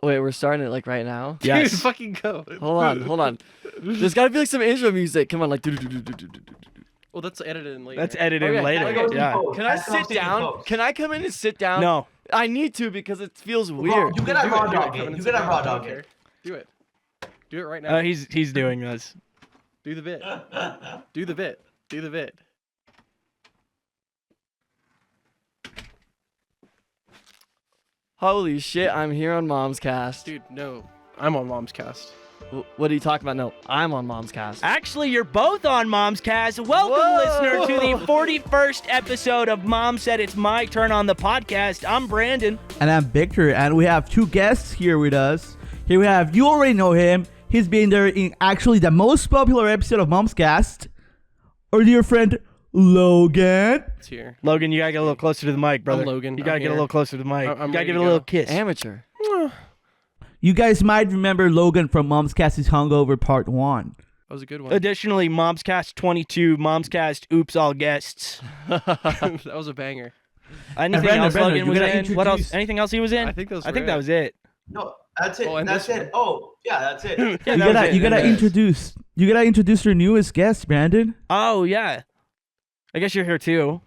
Wait, we're starting it like right now? Yes. Dude, fucking go. Hold on. There's gotta be like some intro music. Come on, like. Well, that's edited in later. That's edited Okay, later. okay. Yeah. Can I sit down? Can I come in and sit down? No. I need to because it feels weird. You gotta Do raw it, dog Kevin, it. You and sit gotta down. raw I don't dog care. it. Do it. Do it right now. He's doing this. Do the bit. Do the bit. Do the bit. Holy shit! I'm here on Momscast. Dude, no. I'm on Momscast. What are you talking about? No, I'm on Momscast. Actually, you're both on Momscast. Welcome, Whoa! listener, to the 41st episode of Mom Said It's My Turn on the podcast. I'm Brandon. And I'm Victor, and we have two guests here with us. Here we have, you already know him. He's been there in actually the most popular episode of Momscast. Our dear friend, Logan. It's here. Logan, you gotta get a little closer to the mic, brother. Logan. You gotta I'm get a here. little closer to the mic. I'm You gotta ready give to it a little go. kiss. Amateur. You guys might remember Logan from Momscast's Hungover Part 1. That was a good one. Additionally, Momscast 22, Momscast Oops All Guests. That was a banger. Anything Brandon, else Brandon, Logan you was gotta in? What else? introduce- Anything else he was in? I think those I were think it. that was it. No, that's it. Oh, and That's this it. Oh, yeah, that's it. Yeah, You that was gotta, it. you gotta introduce your newest guest, Brandon. Oh, yeah. I guess you're here too.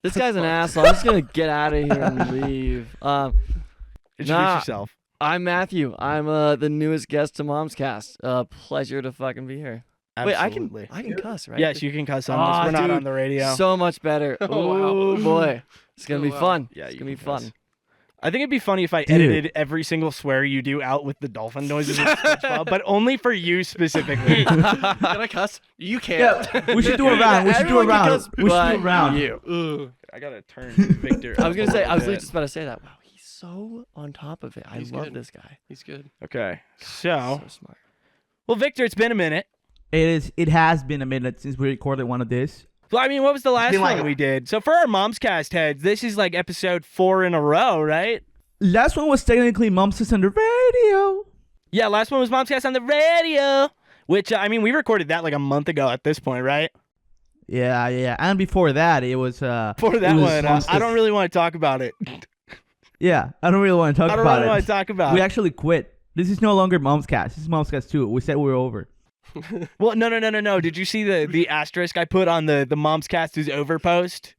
This guy's an asshole. I'm just gonna get out of here and leave. Introduce Nah. yourself. I'm Matthew. I'm the newest guest to Momscast. Pleasure to fucking be here. Absolutely. Wait, I can cuss, right? Yes, you can cuss on Aw, this. We're not dude, on the radio. So much better. Oh, wow. Boy, it's gonna Oh, be wow. fun. Yeah, It's you gonna be can fun. cuss. I think it'd be funny if I Dude. edited every single swear you do out with the dolphin noises in SpongeBob, but only for you specifically. Can I cuss? You can't. Yeah, we should do a round. We should do a Everyone can round. cuss We should do a but round. You. Ugh. I gotta turn Victor. I was gonna up a say. little I was bit. literally just about to say that. Wow, he's so on top of it. I He's love good. this guy. He's good. Okay, so So smart. well, Victor, it's been a minute. It has been a minute since we recorded one of this. Well, I mean, what was the last been one like- we did? So for our Momscast heads, this is like episode 4 in a row, right? Last one was technically Momscast on the radio. Yeah, last one was Momscast on the radio, which I mean, we recorded that like a month ago at this point, right? Yeah. And before that, it was For that it was one, I Momscast- don't really want to talk about it. Yeah, I don't really want to talk I don't about really it. want to talk about We it. actually quit. This is no longer Momscast. This is Momscast 2. We said we were over. Well, no. Did you see the asterisk I put on the Momscast is over post?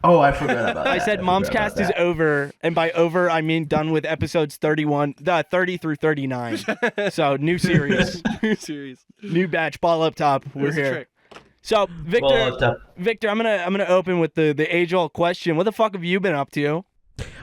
Oh, I forgot about I said Momscast is over, and by over I mean done with episodes 30 through 39. So new series, New series. new batch, ball up top. We're Here's the here. trick. So Well, Victor, I'm gonna open with the age old question. What the fuck have you been up to?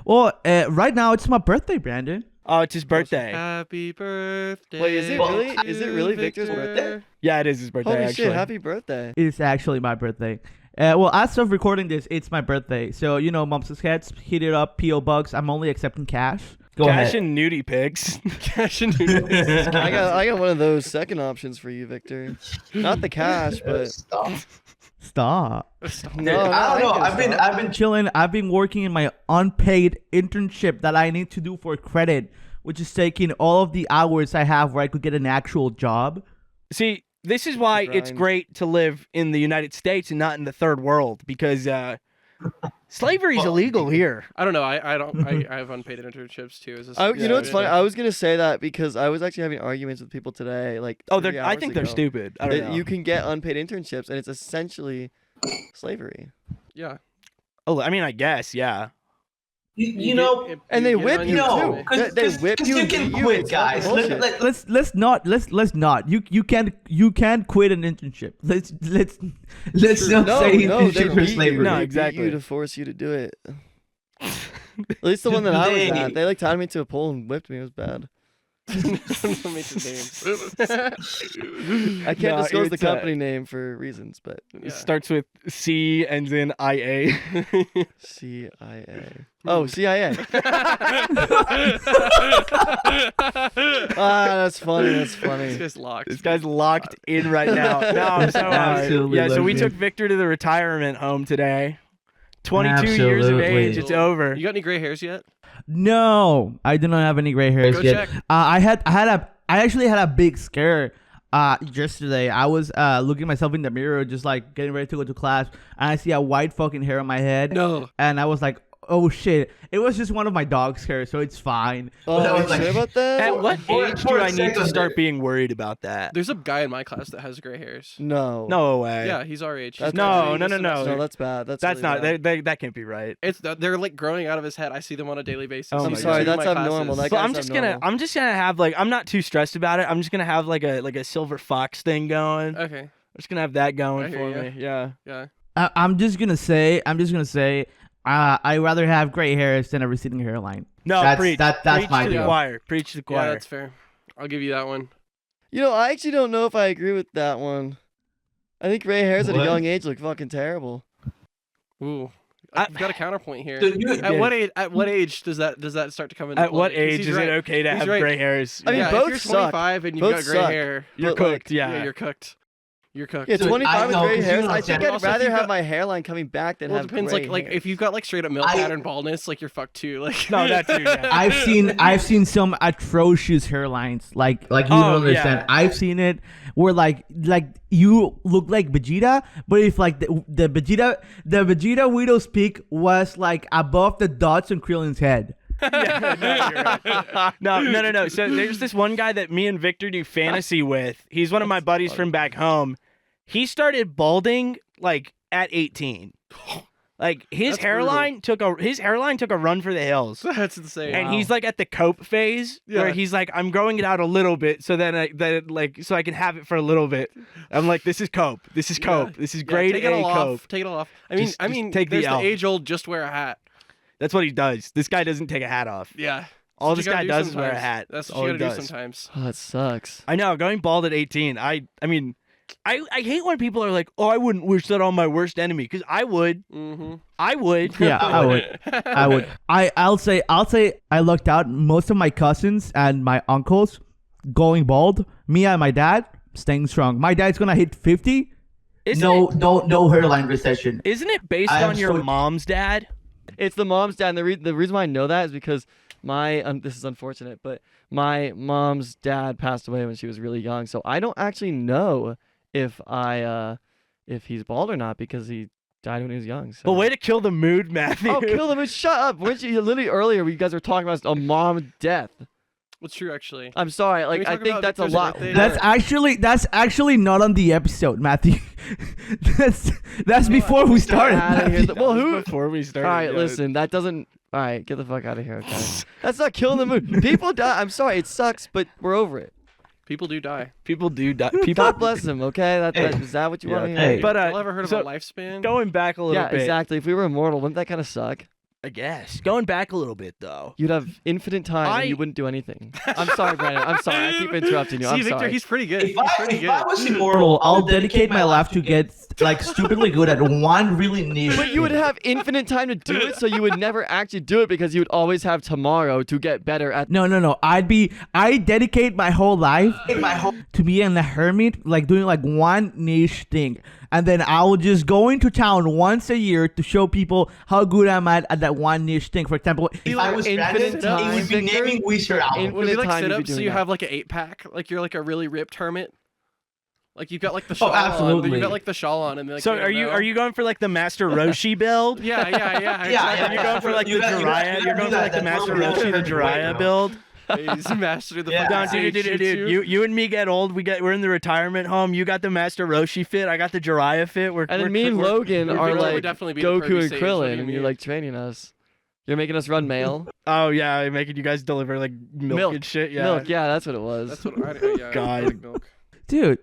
Well, right now it's my birthday, Brandon. Oh, it's his birthday. Happy birthday. Wait, is it really? Is it really Victor's Victor. birthday? Yeah, it is his birthday. Holy actually. shit! Happy birthday. It's actually my birthday. Well, as of recording this, it's my birthday. So, you know, Momscast heads, hit it up, P.O. Bucks. I'm only accepting cash. Go Cash ahead. and nudie pics. Cash and noodles. I got one of those second options for you, Victor. Not the cash, but Stop. Stop. no, I don't know. can I've been Chilling. I've been working in my unpaid internship that I need to do for credit, which is taking all of the hours I have where I could get an actual job. See, this is why it's Grind. great to live in the United States and not in the third world, because slavery is Well, illegal here. I don't know. I have unpaid internships too. Is this, You know what's funny? I was gonna say that because I was actually having arguments with people today. Like, Oh, 3 I hours think they're ago, stupid. I don't that know. you can get unpaid internships, and it's essentially slavery. Yeah. Oh, I mean, I guess, yeah. You know, And they get whip on you your too. resume. because They whip you you and can beat you, quit, it's guys. fucking bullshit. Let's not. You can't quit an internship. Let's not No, say no, they internship for beat you. slavery. No, They beat exactly. you to force you to do it. At least the one that I was They- at, they like tied me to a pole and whipped me. It was bad. Don't make the names. I can't No, disclose the it's, company name for reasons, but It starts with C, ends in IA. CIA. Oh, CIA. That's funny. That's This funny. guy's locked. This guy's locked in right now. No, so, Absolutely yeah, so we locked took in. Victor to the retirement home today. 22 years of Absolutely. age, it's over. You got any gray hairs yet? No, I do not have any gray hairs Go yet. check. I actually had a big scare. Yesterday I was looking at myself in the mirror, just like getting ready to go to class, and I see a white fucking hair on my head. No. And I was like, oh shit, it was just one of my dog's hair, so it's fine. Oh, that are you was like- sure about that? At what For- age for do a I need to second start there. being worried about that? There's a guy in my class that has gray hairs. No. No way. Yeah, he's our age. He's That's- No, graduating no, this no, no. semester. No, that's bad. That's That's really not. bad. That can't be right. They're like growing out of his head. I see them on a daily basis. Oh in my two sorry, of that's my abnormal. classes. That So I'm guy's just gonna. abnormal. I'm just gonna have like. I'm not too stressed about it. I'm just gonna have like a silver fox thing going. Okay. I'm just gonna have that going I hear for ya. me. Yeah. Yeah. I'm just gonna say, I'd rather have gray hairs than a receding hairline. No, That's- preach. that's preach my to the deal. choir. Preach to the Yeah, choir. that's fair. I'll give you that one. You know, I actually don't know if I agree with that one. I think gray hairs at a What? young age look fucking terrible. Ooh. I- I've got a counterpoint here. Dude, you- At what age? At what age does that start to come into At play? what 'Cause age he's is right. it okay to He's have right. gray hairs? I mean, Yeah, both if you're suck. 25 and you've Both got gray suck. hair, You're but, like, cooked. Yeah. yeah, you're cooked. You're cooked. Yeah, Dude, 25 I with know, gray 'cause you hairs. don't I understand. think I'd Also, if rather you have got- my hairline coming back than Well, it have depends. gray Like hair. if you've got like straight up male I- pattern baldness, like you're fucked too. Like No, that too. Yeah. I've seen some atrocious hairlines. Like you Oh, don't understand. yeah. I've seen it where like you look like Vegeta, but if like the Vegeta widow's peak was like above the dots on Krillin's head. Yeah, no, you're right. No. So there's this one guy that me and Victor do fantasy with. He's one of my buddies from back home. He started balding like at 18. Like his That's hairline took a run for the hills. that's insane. And he's like at the cope phase where Yeah. he's like, I'm growing it out a little bit so then so I can have it for a little bit. I'm like, this is cope. This is cope. Yeah. This is Yeah, grade take it A all cope. off. Take it all off. I Just mean, take the there's L. age old just wear a hat. That's what he does. This guy doesn't take a hat off. Yeah. All That's this what you guy gotta does do is wear a sometimes. hat. That's all what he you gotta do does. sometimes. Oh, that sucks. I know, going bald at 18. I mean, I hate when people are like, "Oh, I wouldn't wish that on my worst enemy," because I would. Mm-hmm. I would. Yeah, I would. I would. I'll say I lucked out. Most of my cousins and my uncles going bald. Me and my dad staying strong. My dad's gonna hit 50. No hairline recession. Isn't it based I am on your so- mom's dad? It's the mom's dad. And the reason why I know that is because my this is unfortunate, but my mom's dad passed away when she was really young, so I don't actually know if he's bald or not because he died when he was young. So. But way to kill the mood, Matthew. Oh, kill them! Shut up! Weren't you literally earlier? You guys were talking about a mom death. What's true actually? I'm sorry. we Like I talk think about that's a Victor's lot. birthday? That's actually not on the episode, Matthew. that's before we started. outta here. Matthew. Well, who? Before we start. All right, listen. That doesn't. All right, get the fuck out of here. Okay. That's not killing the mood. People die. I'm sorry. It sucks, but we're over it. People do die. People do die. People. God bless them. Okay. Is that what you want to hear? Hey. But Y'all ever heard so of a lifespan? going back a little Yeah, bit. exactly. If we were immortal, wouldn't that kind of suck? I guess going back a little bit though. You'd have infinite time and you wouldn't do anything. I'm sorry, Brandon. I'm sorry. I keep interrupting you. See, I'm Victor, sorry. he's pretty good. If He's I, pretty if good. I was immortal, I'll dedicate my life to get like stupidly good at one really niche. But you would have infinite time to do it, so you would never actually do it because you would always have tomorrow to get better at. No. I dedicate my whole life to being a hermit, like doing like one niche thing. And then I will just go into town once a year to show people how good I'm at that one niche thing. For example, if I was infinite Brandon, it would be time, naming Wizard album. Would it be like time you'd be sit-ups so doing you that. have like an 8-pack? Like you're like a really ripped hermit? Like you've got like the shawl on. absolutely. You've got like the shawl on and like So they are don't you know. are you going for like the Master Roshi build? Yeah. Yeah, You're going for like the You got- you got- Jiraiya. you You're got going for like the that Master Roshi Roshi, the build. Jiraiya build. He's master of the Yeah. fucking No, dude, jutsu. you and me get old. We're in the retirement home. You got the Master Roshi fit. I got the Jiraiya fit. And then me and Logan we're are Victor would like definitely be the Goku pervy and sage, what do Krillin, you and you're mean? like training us. You're making us run mail. Oh yeah, I'm making you guys deliver like milk and shit. Yeah. Milk. Yeah, that's what it was. That's what yeah, God. I like milk. dude,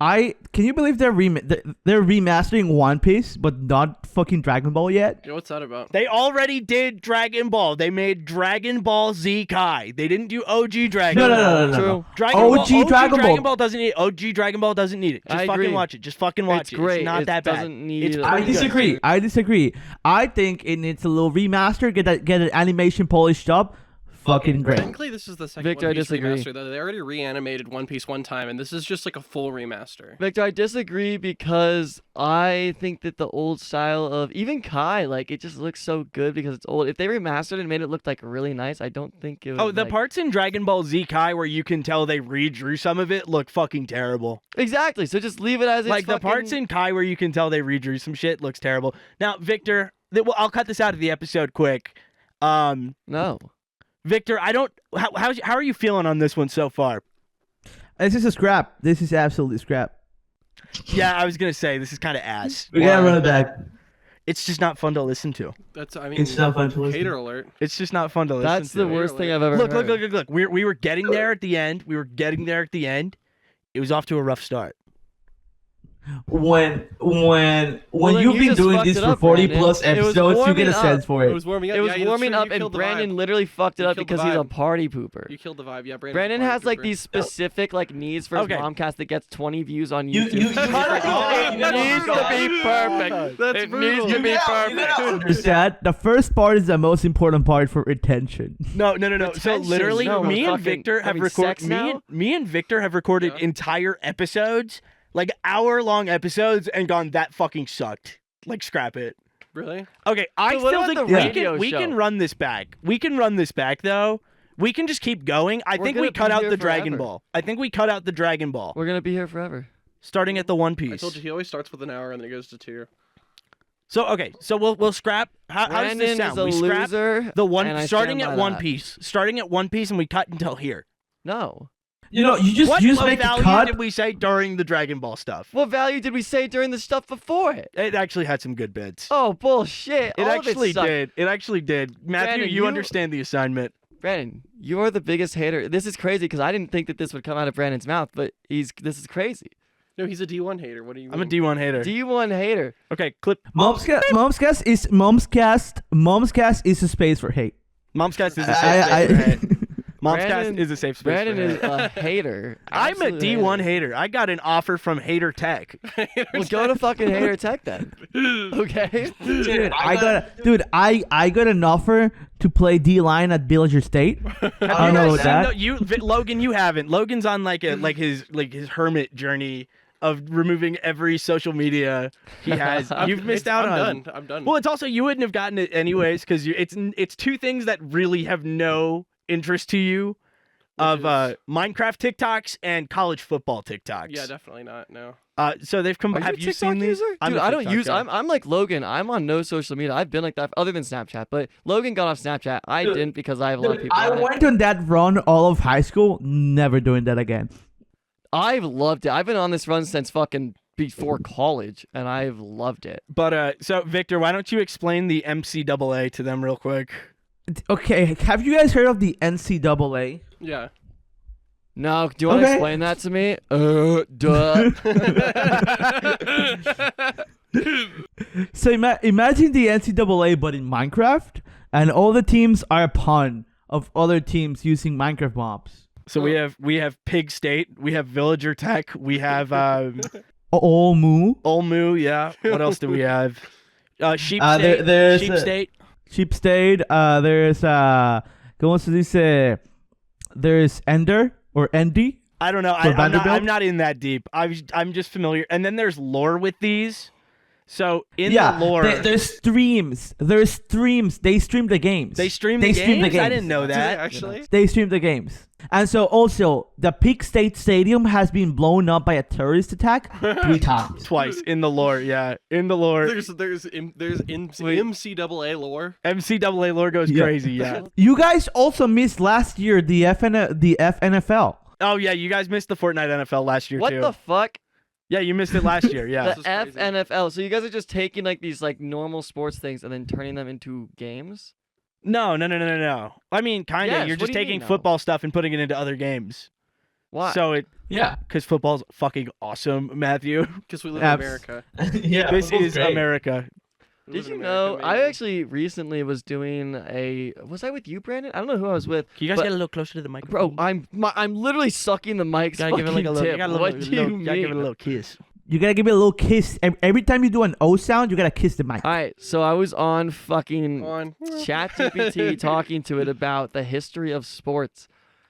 can you believe they're remastering One Piece but not fucking Dragon Ball yet? Yo, what's that about? They already did Dragon Ball. They made Dragon Ball Z Kai. They didn't do OG Dragon Ball. No. True. OG Dragon Ball. Doesn't need it. OG Dragon Ball doesn't need it. Just I fucking agree. watch it. Just fucking watch It's it. great. It's not It that bad. doesn't need It's it. I pretty good. disagree. I think it needs a little remaster. Get an animation polished up. Fucking great. Technically, this is the second Victor, I One Piece disagree. remaster. Though they already reanimated One Piece one time, and this is just like a full remaster. Victor, I disagree because I think that the old style of even Kai, like it just looks so good because it's old. If they remastered it and made it look like really nice, I don't think it would. Oh, the like... parts in Dragon Ball Z Kai where you can tell they redrew some of it look fucking terrible. Exactly. So just leave it as it's Like the parts fucking- in Kai where you can tell they redrew some shit looks terrible. Now, Victor, Well, I'll cut this out of the episode quick. No. Victor, I don't. How are you feeling on this one so far? This is a scrap. This is absolutely scrap. Yeah, I was gonna say this is kind of ass. We gotta run it back. It's just not fun to listen to. That's I mean. It's not fun to listen. Hater alert. It's just not fun to listen That's to. the worst thing I've ever Look, heard. look. We were getting there at the end. It was off to a rough start. When then you've you been just doing fucked this it for up, 40 Brandon. plus It was episodes, you get a warming sense up. for It it. was warming up. It was yeah, it's warming true, up, you and killed the Brandon vibe. literally fucked it You up killed the because he's a vibe. party pooper. You killed the vibe. Yeah, Brandon has like these these. specific like needs for his Okay. Momcast that gets 20 views on You- YouTube. you- It you- needs to be perfect. That's It brutal. needs to be You perfect. gotta Understand? The first part is the most important part for retention. No. So Retention. literally, No, me and fucking Victor have having recorded. sex now? Me and Victor have recorded Yeah. entire episodes, like hour-long episodes, and gone that fucking sucked. Like scrap it. Really? Okay, I So what still about think the we radio can show? run this back. We can run this back though. We can just keep going. I We're think gonna we cut be out here the Dragon forever. Ball. I think we cut out the Dragon Ball. We're gonna be here forever. Starting at the One I Piece. told you he always starts with an hour and then it goes to 2. So okay, so we'll scrap. How does Brandon this sound? is a We scrap loser. the one and I starting stand at by One that. Piece. Starting at One Piece, and we cut until here. No. You know, you just What make a value cut. did we say during the Dragon Ball stuff? What value did we say during the stuff before it? It actually had some good bits. Oh bullshit! It All of actually sucked. did. It actually did. Matthew, Brandon, you you- understand the assignment. Brandon, you're the biggest hater. This is crazy because I didn't think that this would come out of Brandon's mouth, but this is crazy. No, he's a D1 hater. What do you mean? I'm a D1 hater. D1 hater. Okay, clip. Momscast is a space for hate. Momscast is a safe I- space for hate. Momscast Brandon- is a safe space Brandon for is hate. a hater. I'm a Absolute D1 hater. I got an offer from Hater Tech. Well, go to fucking Hater Tech then. Okay. Dude, I got an offer to play D line at Villager State. I don't know guys about that. seen Logan, you haven't. Logan's on like his hermit journey of removing every social media he has. You've missed out on. I'm done. Well, it's also you wouldn't have gotten it anyways because it's two things that really have no interest to you, of Which is- Minecraft TikToks and college football TikToks. Yeah, definitely not. No. So they've come. Are Have you you a TikTok seen these? user? I'm Dude, a I don't TikTok use. guy. I'm like Logan. I'm on no social media. I've been like that other than Snapchat, but Logan got off Snapchat. I didn't because I have a lot of people. I on it. went on that run all of high school. Never doing that again. I've loved it. I've been on this run since fucking before college, and I've loved it. But so Victor, why don't you explain the MCAA to them real quick? Okay, have you guys heard of the NCAA? Yeah. No, do you want to Okay. explain that to me? Duh. So imagine the NCAA, but in Minecraft, and all the teams are a pun of other teams using Minecraft mobs. So we have Pig State, we have Villager Tech, we have All moo, Olmu, yeah. What else do we have? Sheep there- State. there's Sheep a- State. Sheep State. There's ¿cómo se dice? There's Ender or Endy. I don't know. For Vanderbilt? I'm not in that deep. I'm just familiar. And then there's lore with these. So in Yeah, the lore, there's streams. There's streams. They stream the games. they stream They the stream the games. I games. didn't know Do they that. actually? They stream the games. And so also, the Peak State Stadium has been blown up by a terrorist attack 3 times. Twice in the lore, yeah. In the lore, There's MCAA lore. MCAA lore goes Yeah. crazy, yeah. You guys also missed last year the FNFL. Oh yeah, you guys missed the Fortnite NFL last year What too. the fuck? Yeah, you missed it last year. Yeah. The is crazy. FNFL. So you guys are just taking like these like normal sports things and then turning them into games? No. I mean, kind of. Yes, You're what just do you taking mean, no? football stuff and putting it into other games. Why? So Yeah. because football's fucking awesome, Matthew. Because we live Abs- in America. Yeah. This football's is great. America. We Did live in you America, know? I man. actually recently was doing a. Was I with you, Brandon? I don't know who I was with. Can you guys But- get a little closer to the microphone? Bro, I'm literally sucking the mic's gotta give it like a fucking little. tip. You gotta, What do you gotta give it a mean? little kiss. You gotta give it a little kiss. Every time you do an O sound, you gotta kiss the mic. All right, so I was on fucking On. ChatGPT talking to it about the history of sports.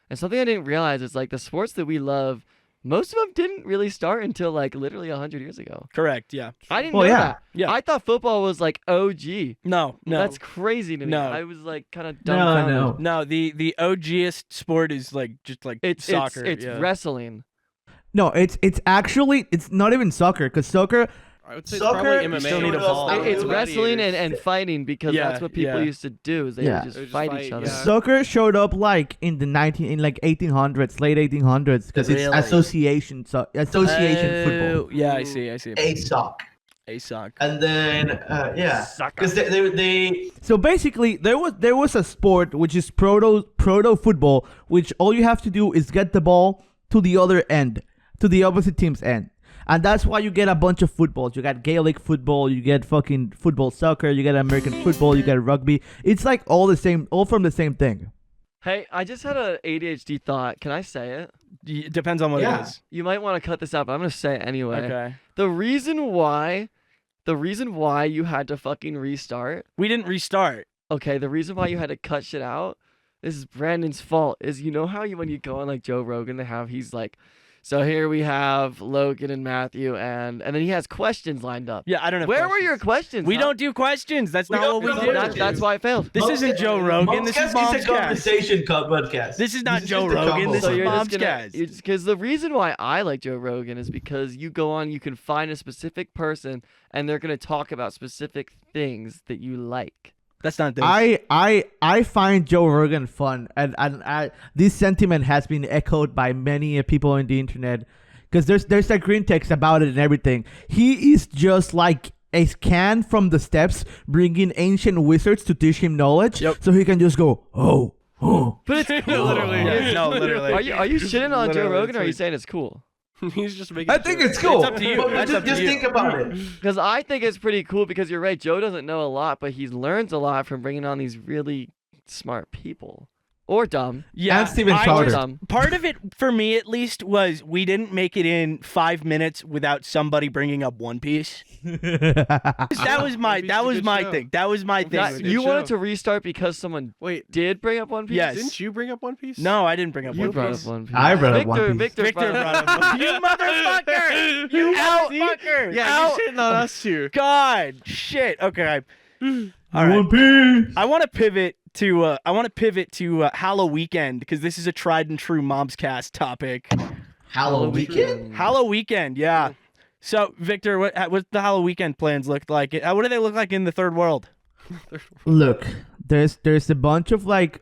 And something I didn't realize is like the sports that we love, most of them didn't really start until like literally 100 years ago. Correct. Yeah. I didn't Well, know yeah. that. Yeah. I thought football was like OG. No. That's crazy to me. No. I was like kind of No, dumbfounded. no. No. The OGest sport is like just like It's soccer. It's yeah. wrestling. No, it's actually it's not even soccer because soccer I would say Soccer, it's probably you MMA. still need a ball. It's Gladiators. wrestling and fighting because Yeah, that's what people yeah. used to do. Is they Yeah. would just They would just fight fight, each other. yeah. Soccer showed up like in the 1800s, late 1800s, because it's Really? association football. Yeah, I see. A sock. A sock. And then yeah, because they So basically, there was a sport which is proto football, which all you have to do is get the ball to the other end, to the opposite team's end. And that's why you get a bunch of footballs. You got Gaelic football, you get fucking football soccer, you get American football, you get rugby. It's like all from the same thing. Hey, I just had a ADHD thought. Can I say it? Depends on what Yeah. it is. You might want to cut this out, but I'm gonna say it anyway. Okay. The reason why you had to fucking restart. We didn't restart. Okay, the reason why you had to cut shit out. This is Brandon's fault. Is you know how when you go on like Joe Rogan, he's like, so here we have Logan and Matthew, and then he has questions lined up. Yeah, I don't know. Where were your questions? We huh? don't do questions. That's We not don't what we do do. questions. That's why I failed. This isn't Joe Rogan. This is Momscast is a Momscast. conversation podcast. This is not This is Joe just a Rogan. combo. This So is you're just gonna, Momscast. because the reason why I like Joe Rogan is because you go on, you can find a specific person, and they're gonna talk about specific things that you like. That's not this. I find Joe Rogan fun, and this sentiment has been echoed by many people on the internet, because there's a green text about it and everything. He is just like a scan from the steps, bringing ancient wizards to teach him knowledge, Yep. so he can just go, oh. But it's cool. Literally. Yeah, no, literally. Are you shitting on Joe Literally, Rogan, or are you it's saying it's cool? He's just making. I think sure. it's cool. up to you. But That's up to just you. think about it. Because I think it's pretty cool. Because you're right, Joe doesn't know a lot, but he learns a lot from bringing on these really smart people, or dumb. Yeah, And Steven I Crowder. just- Dumb. part of it for me at least was we didn't make it in 5 minutes without somebody bringing up One Piece. That was my One Piece is a good show. thing. That was my thing. That, good you show. wanted to restart because someone Wait, did bring up One Piece. Yes. didn't you bring up One Piece? No, I didn't bring up You One brought Piece. up One Piece. I brought up Victor, One Piece. Victor, Victor brought up You motherfucker! You motherfucker! Yeah, Ow. you're shitting on us too. God, shit. Okay. All One right. Piece. I want to pivot to Hallow Weekend, because this is a tried and true Momscast topic. Halloween weekend? Hallow Weekend, yeah. So, Victor, what the Hallow Weekend plans look like? What do they look like in the third world? Look, there's a bunch of events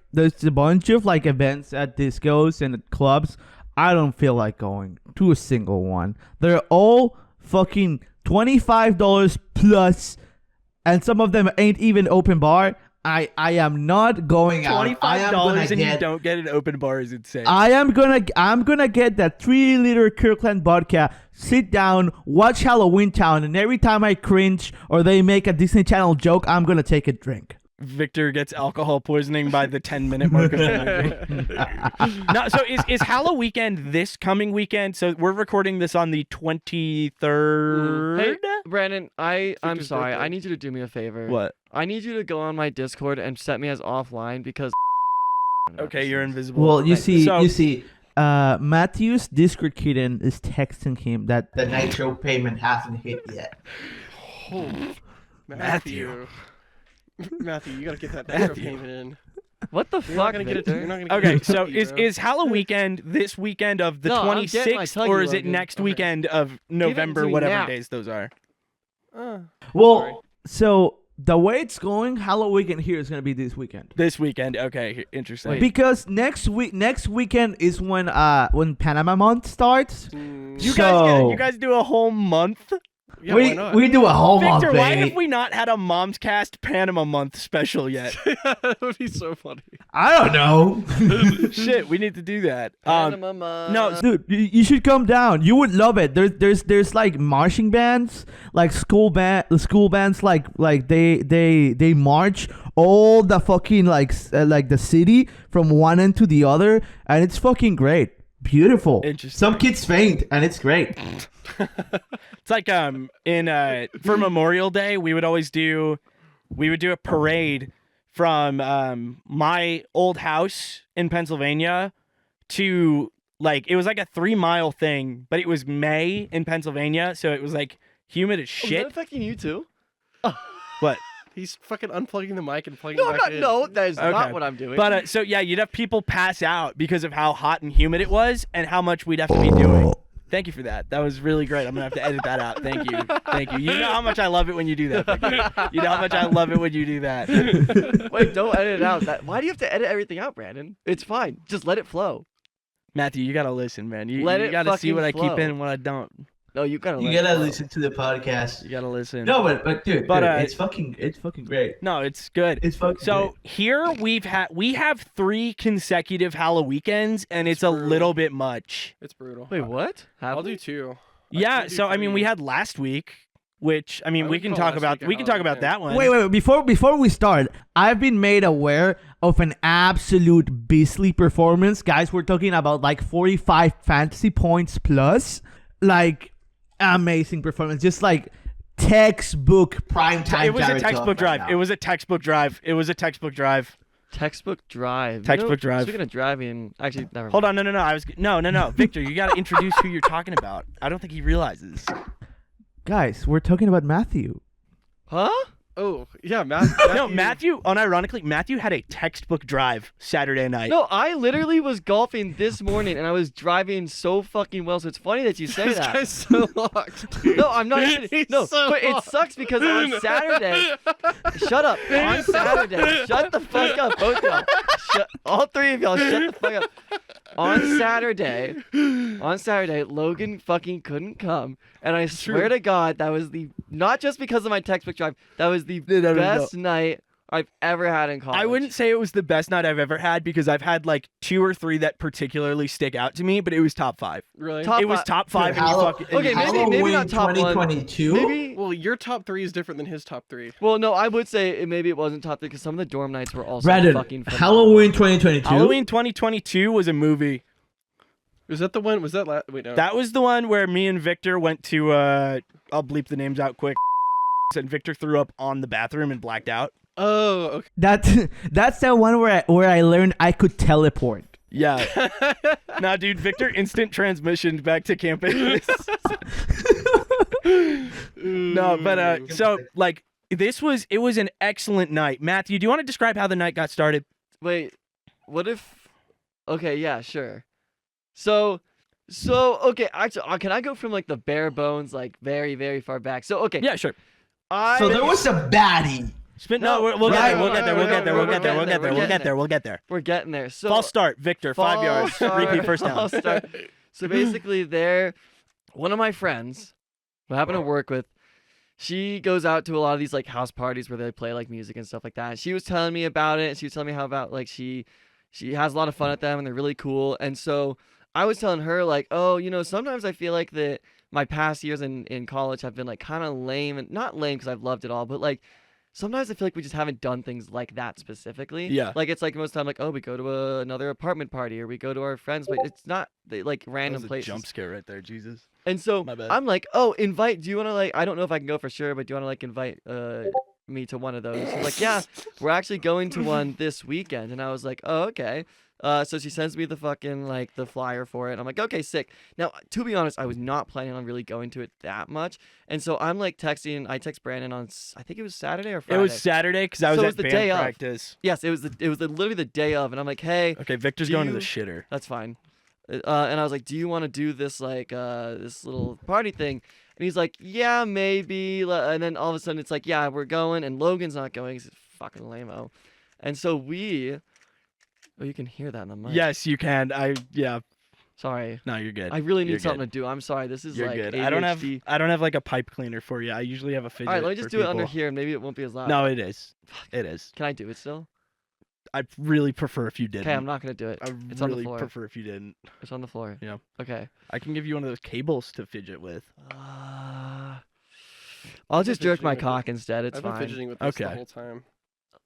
at discos and at clubs. I don't feel like going to a single one. They're all fucking $25 plus, and some of them ain't even open bar. I am not going out. I am gonna $25 and you get- don't get an open bar is insane. I'm gonna get that 3-liter Kirkland vodka, sit down, watch Halloween Town, and every time I cringe or they make a Disney Channel joke, I'm gonna take a drink. Victor gets alcohol poisoning by the 10-minute mark of the movie. No, so is Hallow Weekend this coming weekend? So we're recording this on the 23rd. Hey, Brandon, I'm Victor's sorry. birthday. I need you to do me a favor. What? I need you to go on my Discord and set me as offline because. Okay, you're invisible. Well, you Right. see, Matthew's Discord kitten is texting him that The Nitro payment hasn't hit yet. Matthew, you gotta get that Nitro payment in. What the You're not fuck, gonna get it. Victor? You're not gonna get Okay, it so cookie, bro. is Hallow Weekend this weekend of the No, I'm getting my 26th, Tuggy or is it Logan. next Okay. weekend of November, to me whatever now. days those are? Sorry. Well, so the way it's going, Halloween weekend here is gonna be this weekend. This weekend. Okay, interesting. Wait. Because next weekend is when Panama month starts. You So- guys do a whole month? Yeah, why not? we do a whole month, Victor, why baby. have we not had a Momscast Panama month special yet? That would be so funny. I don't know. Shit, we need to do that. Panama month. no, Dude, you should come down. You would love it. There's like marching bands, like school bands, like they march all the fucking like the city from one end to the other, and it's fucking great, beautiful. Interesting. Some kids faint, and it's great. it's like in for Memorial Day, we would do a parade from my old house in Pennsylvania to it was like a 3-mile thing, but it was May in Pennsylvania, so it was like humid as Is shit. that affecting you too? What? He's fucking unplugging the mic and plugging No, it I'm back not. in. No, that is Okay. not what I'm doing. But so yeah, you'd have people pass out because of how hot and humid it was and how much we'd have to be doing. Thank you for that. That was really great. I'm gonna have to edit that out. Thank you. Thank you. You know how much I love it when you do that. Victor. You know how much I love it when you do that. Wait, don't edit it out. Why do you have to edit everything out, Brandon? It's fine. Just let it flow. Matthew, you gotta listen, man. You Let it gotta see what I fucking keep in flow. and what I don't. No, you gotta. You let it gotta flow. listen to the podcast. You gotta listen. No, but dude, But, it's fucking great. No, it's good. It's fucking So great. here we have 3 consecutive Halloween weekends, and it's a brutal. little bit much. It's brutal. Wait, what? I'll do 2. Yeah. can do So I mean, 3. we had last week, which I mean, I we would can call talk last about. week a We can talk Halloween about that one. Wait. Before we start, I've been made aware of an absolute beastly performance. Guys, we're talking about like 45 fantasy points plus. Like, amazing performance. Just like textbook prime time. It was a Jared textbook Goff drive. right now. It was a textbook drive. It was a textbook drive. Textbook drive. Textbook drive. Speaking of driving, actually, never mind. Hold on, no. Victor, you gotta introduce who you're talking about. I don't think he realizes. Guys, we're talking about Matthew. Huh? Oh, yeah, Matthew. No, Matthew. Unironically, Matthew had a textbook drive Saturday night. No, I literally was golfing this morning and I was driving so fucking well. So it's funny that you say This that. guy's so locked. Dude. No, I'm not. Even, He's no, so but it lost. sucks because on Saturday. Shut up. On Saturday. Shut the fuck up, both of y'all. All 3 of y'all. Shut the fuck up. On Saturday, Logan fucking couldn't come, and I swear to God, that was not just because of my textbook drive. That was the No. best night I've ever had in college. I wouldn't say it was the best night I've ever had because I've had like 2 or 3 that particularly stick out to me, but it was top 5. Really? Top It was fi- top 5. And you fucking, Okay, maybe not top 1. 2022. Maybe. Well, your top 3 is different than his top 3. Well, no, I would say maybe it wasn't top 3 because some of the dorm nights were also Brandon, fucking phenomenal. Halloween 2022. Halloween 2022 was a movie. Was that the one? Was that wait, no. That was the one where me and Victor went to. I'll bleep the names out quick. And Victor threw up on the bathroom and blacked out. Oh, okay. That's the one where I learned I could teleport. Yeah. Nah, dude, Victor instant transmissioned back to campus. No, but so like it was an excellent night. Matthew, do you want to describe how the night got started? Wait, what if? Okay, yeah, sure. So okay, actually, can I go from like the bare bones, like very, very far back? So okay, Yeah, sure. So there was a baddie. No, we'll get right, there. We'll get there. We'll get there. We'll get there. We'll get there. We'll getting get there. We'll get there. we're getting there. So False start, Victor. 5 yards. Repeat first false down. start. So basically, one of my friends who I happen to work with, she goes out to a lot of these like house parties where they play like music and stuff like that. And she was telling me about it. And she was telling me how about like she has a lot of fun at them and they're really cool. And so I was telling her like, oh, sometimes I feel like that my past years in college have been like kind of lame, and not lame because I've loved it all, but like sometimes I feel like we just haven't done things like that specifically. Yeah. Like it's like most of the time like, oh, we go to another apartment party or we go to our friends, but it's not like random places. Jump scare right there, Jesus. And so My bad. I'm like, oh, do you want to like, I don't know if I can go for sure, but do you want to like invite me to one of those? She's like, yeah, we're actually going to one this weekend. And I was like, oh, okay. So she sends me the fucking like the flyer for it. I'm like, okay, sick. Now, to be honest, I was not planning on really going to it that much. And so I'm like I text Brandon on, I think it was Saturday or It Friday. was Saturday because I was So it at was the band day of. practice. Yes, it was literally the day of. And I'm like, hey, Okay, Victor's Do going to the you- shitter. that's fine. And I was like, do you want to do this like this little party thing? And he's like, yeah, maybe. And then all of a sudden it's like, yeah, we're going, and Logan's not going. He's fucking lame-o. And so oh, you can hear that in the mic. Yes, you can. Yeah. Sorry. No, you're good. I really need You're something good. to do. I'm sorry. This is You're like good. ADHD. I don't have like a pipe cleaner for you. I usually have a fidget. All right, let me just for do it under people. here, and maybe it won't be as loud. No, it is. It is. Can I do it still? I really prefer if you didn't. Okay, I'm not gonna do it. I It's on the really floor. prefer if you didn't. It's on the floor. Yeah. Okay. I can give you one of those cables to fidget with. I'll just jerk fidgeting my with cock instead. It's I've been fine. fidgeting with this the Okay. whole time.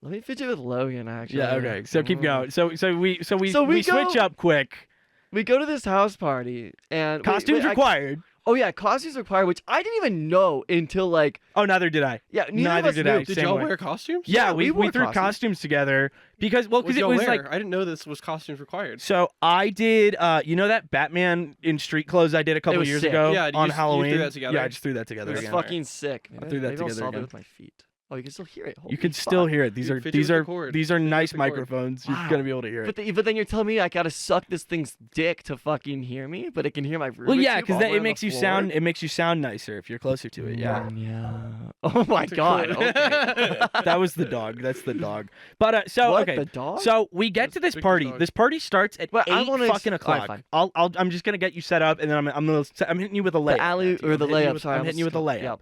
Let me fidget with Logan, actually. Yeah. Okay. So keep Mm. going. So we So we switch go- up quick. We go to this house party, and Costumes required. Oh yeah, costumes required, which I didn't even know until like Oh, neither did I. yeah. Neither Neither of us did knew. I. Did Same y'all way. wear costumes? Yeah, Yeah, we we wore threw costumes. costumes together because What it y'all was wear? like. I didn't know this was costumes required. So I did, you know that Batman in street clothes I did a couple was years sick. ago Yeah, on you threw Halloween. that together? Yeah, I just threw that together It was again. fuck- fucking sick. Maybe, threw that maybe I'll together solve it again. with my feet. Oh, you can still hear it. You can Holy still fuck. hear it. These You are fidget these with the are cord. these are nice the cord. microphones. You're Wow. gonna be able to hear it. But then you're telling me I gotta suck this thing's dick to fucking hear me, but it can hear my Rubik's Well, yeah, Cube because all the way it on makes the you floor? sound nicer if you're closer to it. Yeah. Yeah. Oh my god. Okay. That was the dog. That's the dog. But so What, okay. the dog? So we get to this Victor's party. dog. This party starts at But I 8 wanna fucking ex- alright, o'clock. fine. I'm just gonna get you set up, and then I'm hitting you with a layup. The alley Matthew. or the I'm hitting you layup. with- Sorry, I'm hitting you with a layup. Yep.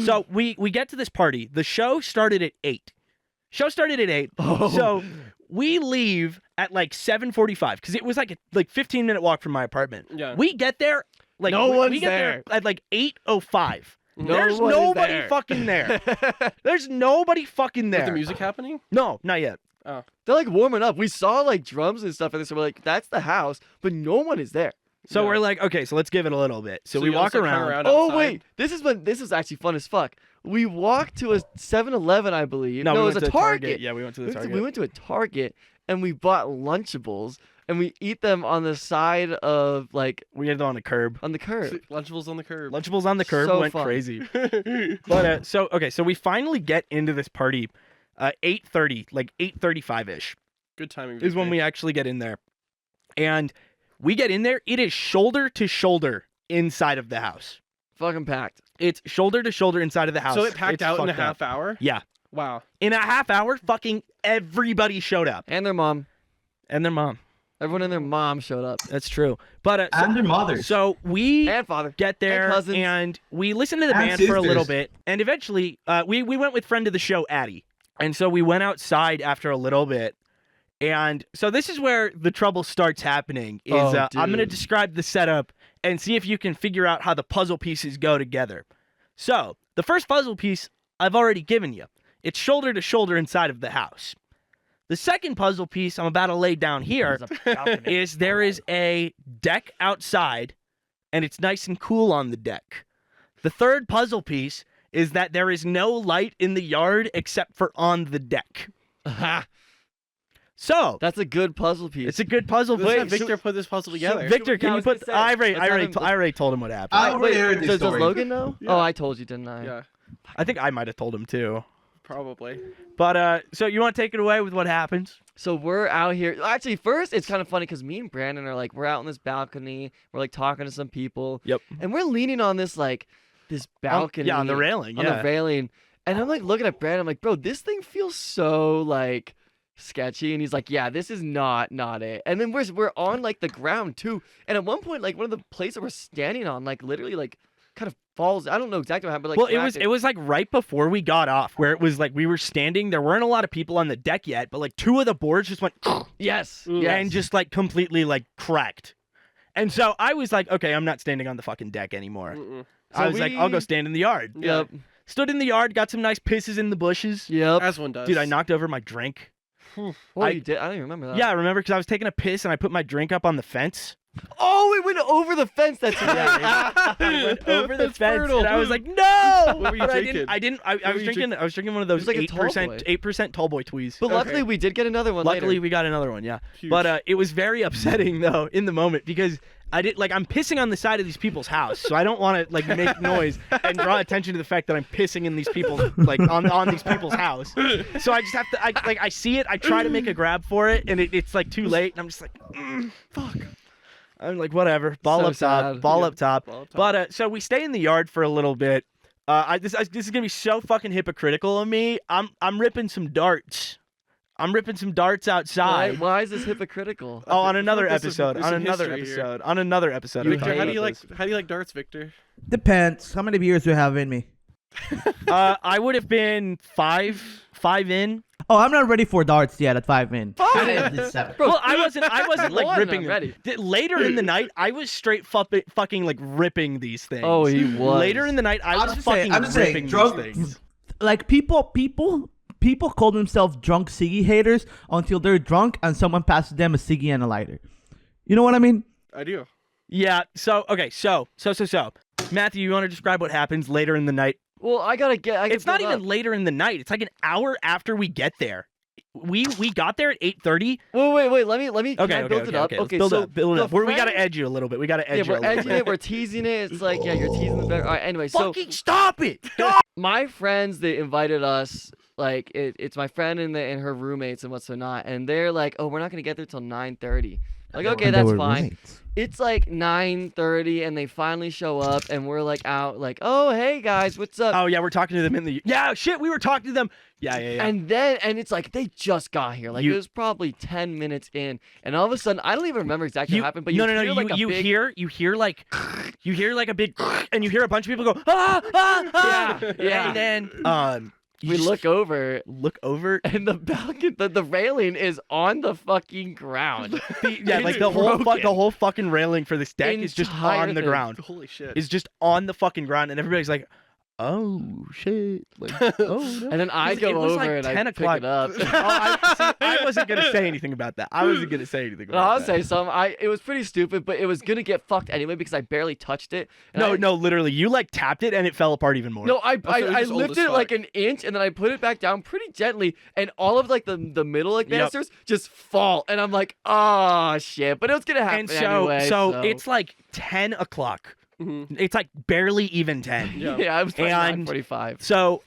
So we get to this party. The show started at 8. Show started at 8. Oh. So we leave at like 7:45 because it was like a 15-minute walk from my apartment. Yeah. We get there like No we one's get there at like 8:05. No There's one is nobody there. fucking there. There's nobody fucking there. Is the music happening? No, not yet. Oh. They're like warming up. We saw like drums and stuff, and so we're like, "That's the house," but no one is there. So Yeah. we're like, okay, so let's give it a little bit. So we you all walk start coming around. Oh outside? wait, this is actually fun as fuck. We walked to a 7-Eleven, I believe. No, we it went was to a Target. Yeah, we went to the We went Target. we went to a Target and we bought Lunchables and we eat them on the side of like We had it on the curb. on the curb. Lunchables on the curb. Lunchables on the curb So went fun. crazy. But so we finally get into this party, 8:30, like 8:35ish Good timing. is when Victor. we actually get in there, and we get in there. It is shoulder to shoulder inside of the house. Fucking packed. It's shoulder to shoulder inside of the house. So it packed It's out in a fucked up. half hour? Yeah, Wow. in a half hour, fucking everybody showed up, And their mom. and their mom. Everyone and their mom showed up. That's true. But And their mothers. so we And father. get there cousins. and we listen to the And band for a little sisters. bit, and eventually we went with friend of the show Addie, and so we went outside after a little bit, and so this is where the trouble starts happening. Is Oh, I'm gonna dude. describe the setup and see if you can figure out how the puzzle pieces go together. So the first puzzle piece I've already given you. It's shoulder to shoulder inside of the house. The second puzzle piece I'm about to lay down here There's a balcony. is there is a deck outside and it's nice and cool on the deck. The third puzzle piece is that there is no light in the yard except for on the deck. So That's a good puzzle piece. it's a good puzzle. Let's have Wait, Victor put this puzzle together. Victor, Yeah, can I you was put? gonna say, let's have I him- already told him what happened. I already heard this does story. Logan know? Yeah. Oh, I told you, didn't I? Yeah, I think I might have told him too. probably. But so you want to take it away with what happens? So we're out here. Actually, first it's kind of funny because me and Brandon are like, we're out on this balcony. We're like talking to some people. Yep. And we're leaning on this this balcony. Yeah, on the railing. On Yeah. the railing. And I'm like looking at Brandon. I'm like, bro, this thing feels so like sketchy. And he's like, yeah, this is not it. And then we're on like the ground too. And at one point, like one of the places that we're standing on, like literally like kind of falls. I don't know exactly what happened. But, like, Well, cracked it was like right before we got off, where it was like we were standing. There weren't a lot of people on the deck yet, but like two of the boards just went Yes. Ooh. Yes. and just like completely like cracked. And so I was like, okay, I'm not standing on the fucking deck anymore. Mm-mm. I was like, I'll go stand in the yard. Yep. Stood in the yard, got some nice pisses in the bushes. Yep. As one does. Dude, I knocked over my drink. Oh, I- you did? I don't even remember that. Yeah, I remember because I was taking a piss and I put my drink up on the fence. Oh, it went over the fence. That's right. I went over the That's fence brutal. and I was like, no! What were you But drinking? I were was you drinking one of those It was like a tall 8% boy. 8% tall boy tweez. But luckily, we did get another one Luckily, later. we got another one, yeah. Huge. But it was very upsetting though in the moment because I'm pissing on the side of these people's house, so I don't want to like make noise and draw attention to the fact that I'm pissing in these people's like on these people's house. So I just have to I see it, I try to make a grab for it, and it's like too late, and I'm just like, fuck. I'm like, whatever, ball So up top, sad. ball Yeah, up top. ball up top. But so we stay in the yard for a little bit. This is gonna be so fucking hypocritical of me. I'm ripping some darts. I'm ripping some darts outside. Why is this hypocritical? Oh, on another There's some- episode. there's On some another history here. episode. On another episode. You I'm Victor, talking how do you about like this. how do you like darts, Victor? Depends. How many beers do you have in me? I would have been five in. Oh, I'm not ready for darts yet at 5 in. This seven. Well, I wasn't like One, ripping I'm them. ready. Later in the night, I was straight fucking like ripping these things. Oh, he was. Later in the night, I I'm was just saying- fucking I'm just saying, ripping drunk- these things. Like people call themselves drunk ciggy haters until they're drunk and someone passes them a ciggy and a lighter. You know what I mean? I do. Yeah. So okay. So. Matthew, you want to describe what happens later in the night? Well, I gotta get. It's not even later in the night. It's like an hour after we get there. We got there at 8:30. Wait. Let me. Can I Okay, build it up? Let's Okay, build so it up. Build it the up. We gotta friend- edge you a little bit. We gotta Yeah, edge you a we're little edging bit. it. We're teasing it. It's like, yeah, you're teasing the better. All right. Anyway, so Fucking stop it! my friends, they invited us. Like it's my friend and her roommates and what's not, and they're like, "Oh, we're not gonna get there till 9:30." Like, okay, And they that's were fine. roommates. It's like 9:30, and they finally show up, and we're like out, like, "Oh, hey guys, what's up?" Oh yeah, we're talking to them in the. Yeah, shit, we were talking to them. Yeah. And it's like they just got here. Like it was probably 10 minutes in, and all of a sudden, I don't even remember exactly what happened. But you hear like you big... hear like a big, and you hear a bunch of people go Yeah. and then we look over, and the balcony, the railing is on the fucking ground. like the whole fucking railing for this deck is just Entire on the thing. ground. Holy shit. Is just on the fucking ground, and everybody's like, "Oh shit!" Like, oh no. And then I It go was over like and 10 I pick o'clock. it up. I wasn't gonna say anything about that. No, I'll say something. It was pretty stupid, but it was gonna get fucked anyway because I barely touched it. And No, literally, you like tapped it and it fell apart even more. No, I so it was just old lifted as it like fuck. an inch and then I put it back down pretty gently, and all of like the middle like Yep. banisters just fall, and I'm like, oh shit! But it was gonna happen and so, anyway. so it's like 10 o'clock. Mhm. It's like barely even 10. Yeah. yeah, I was like And 9:45. So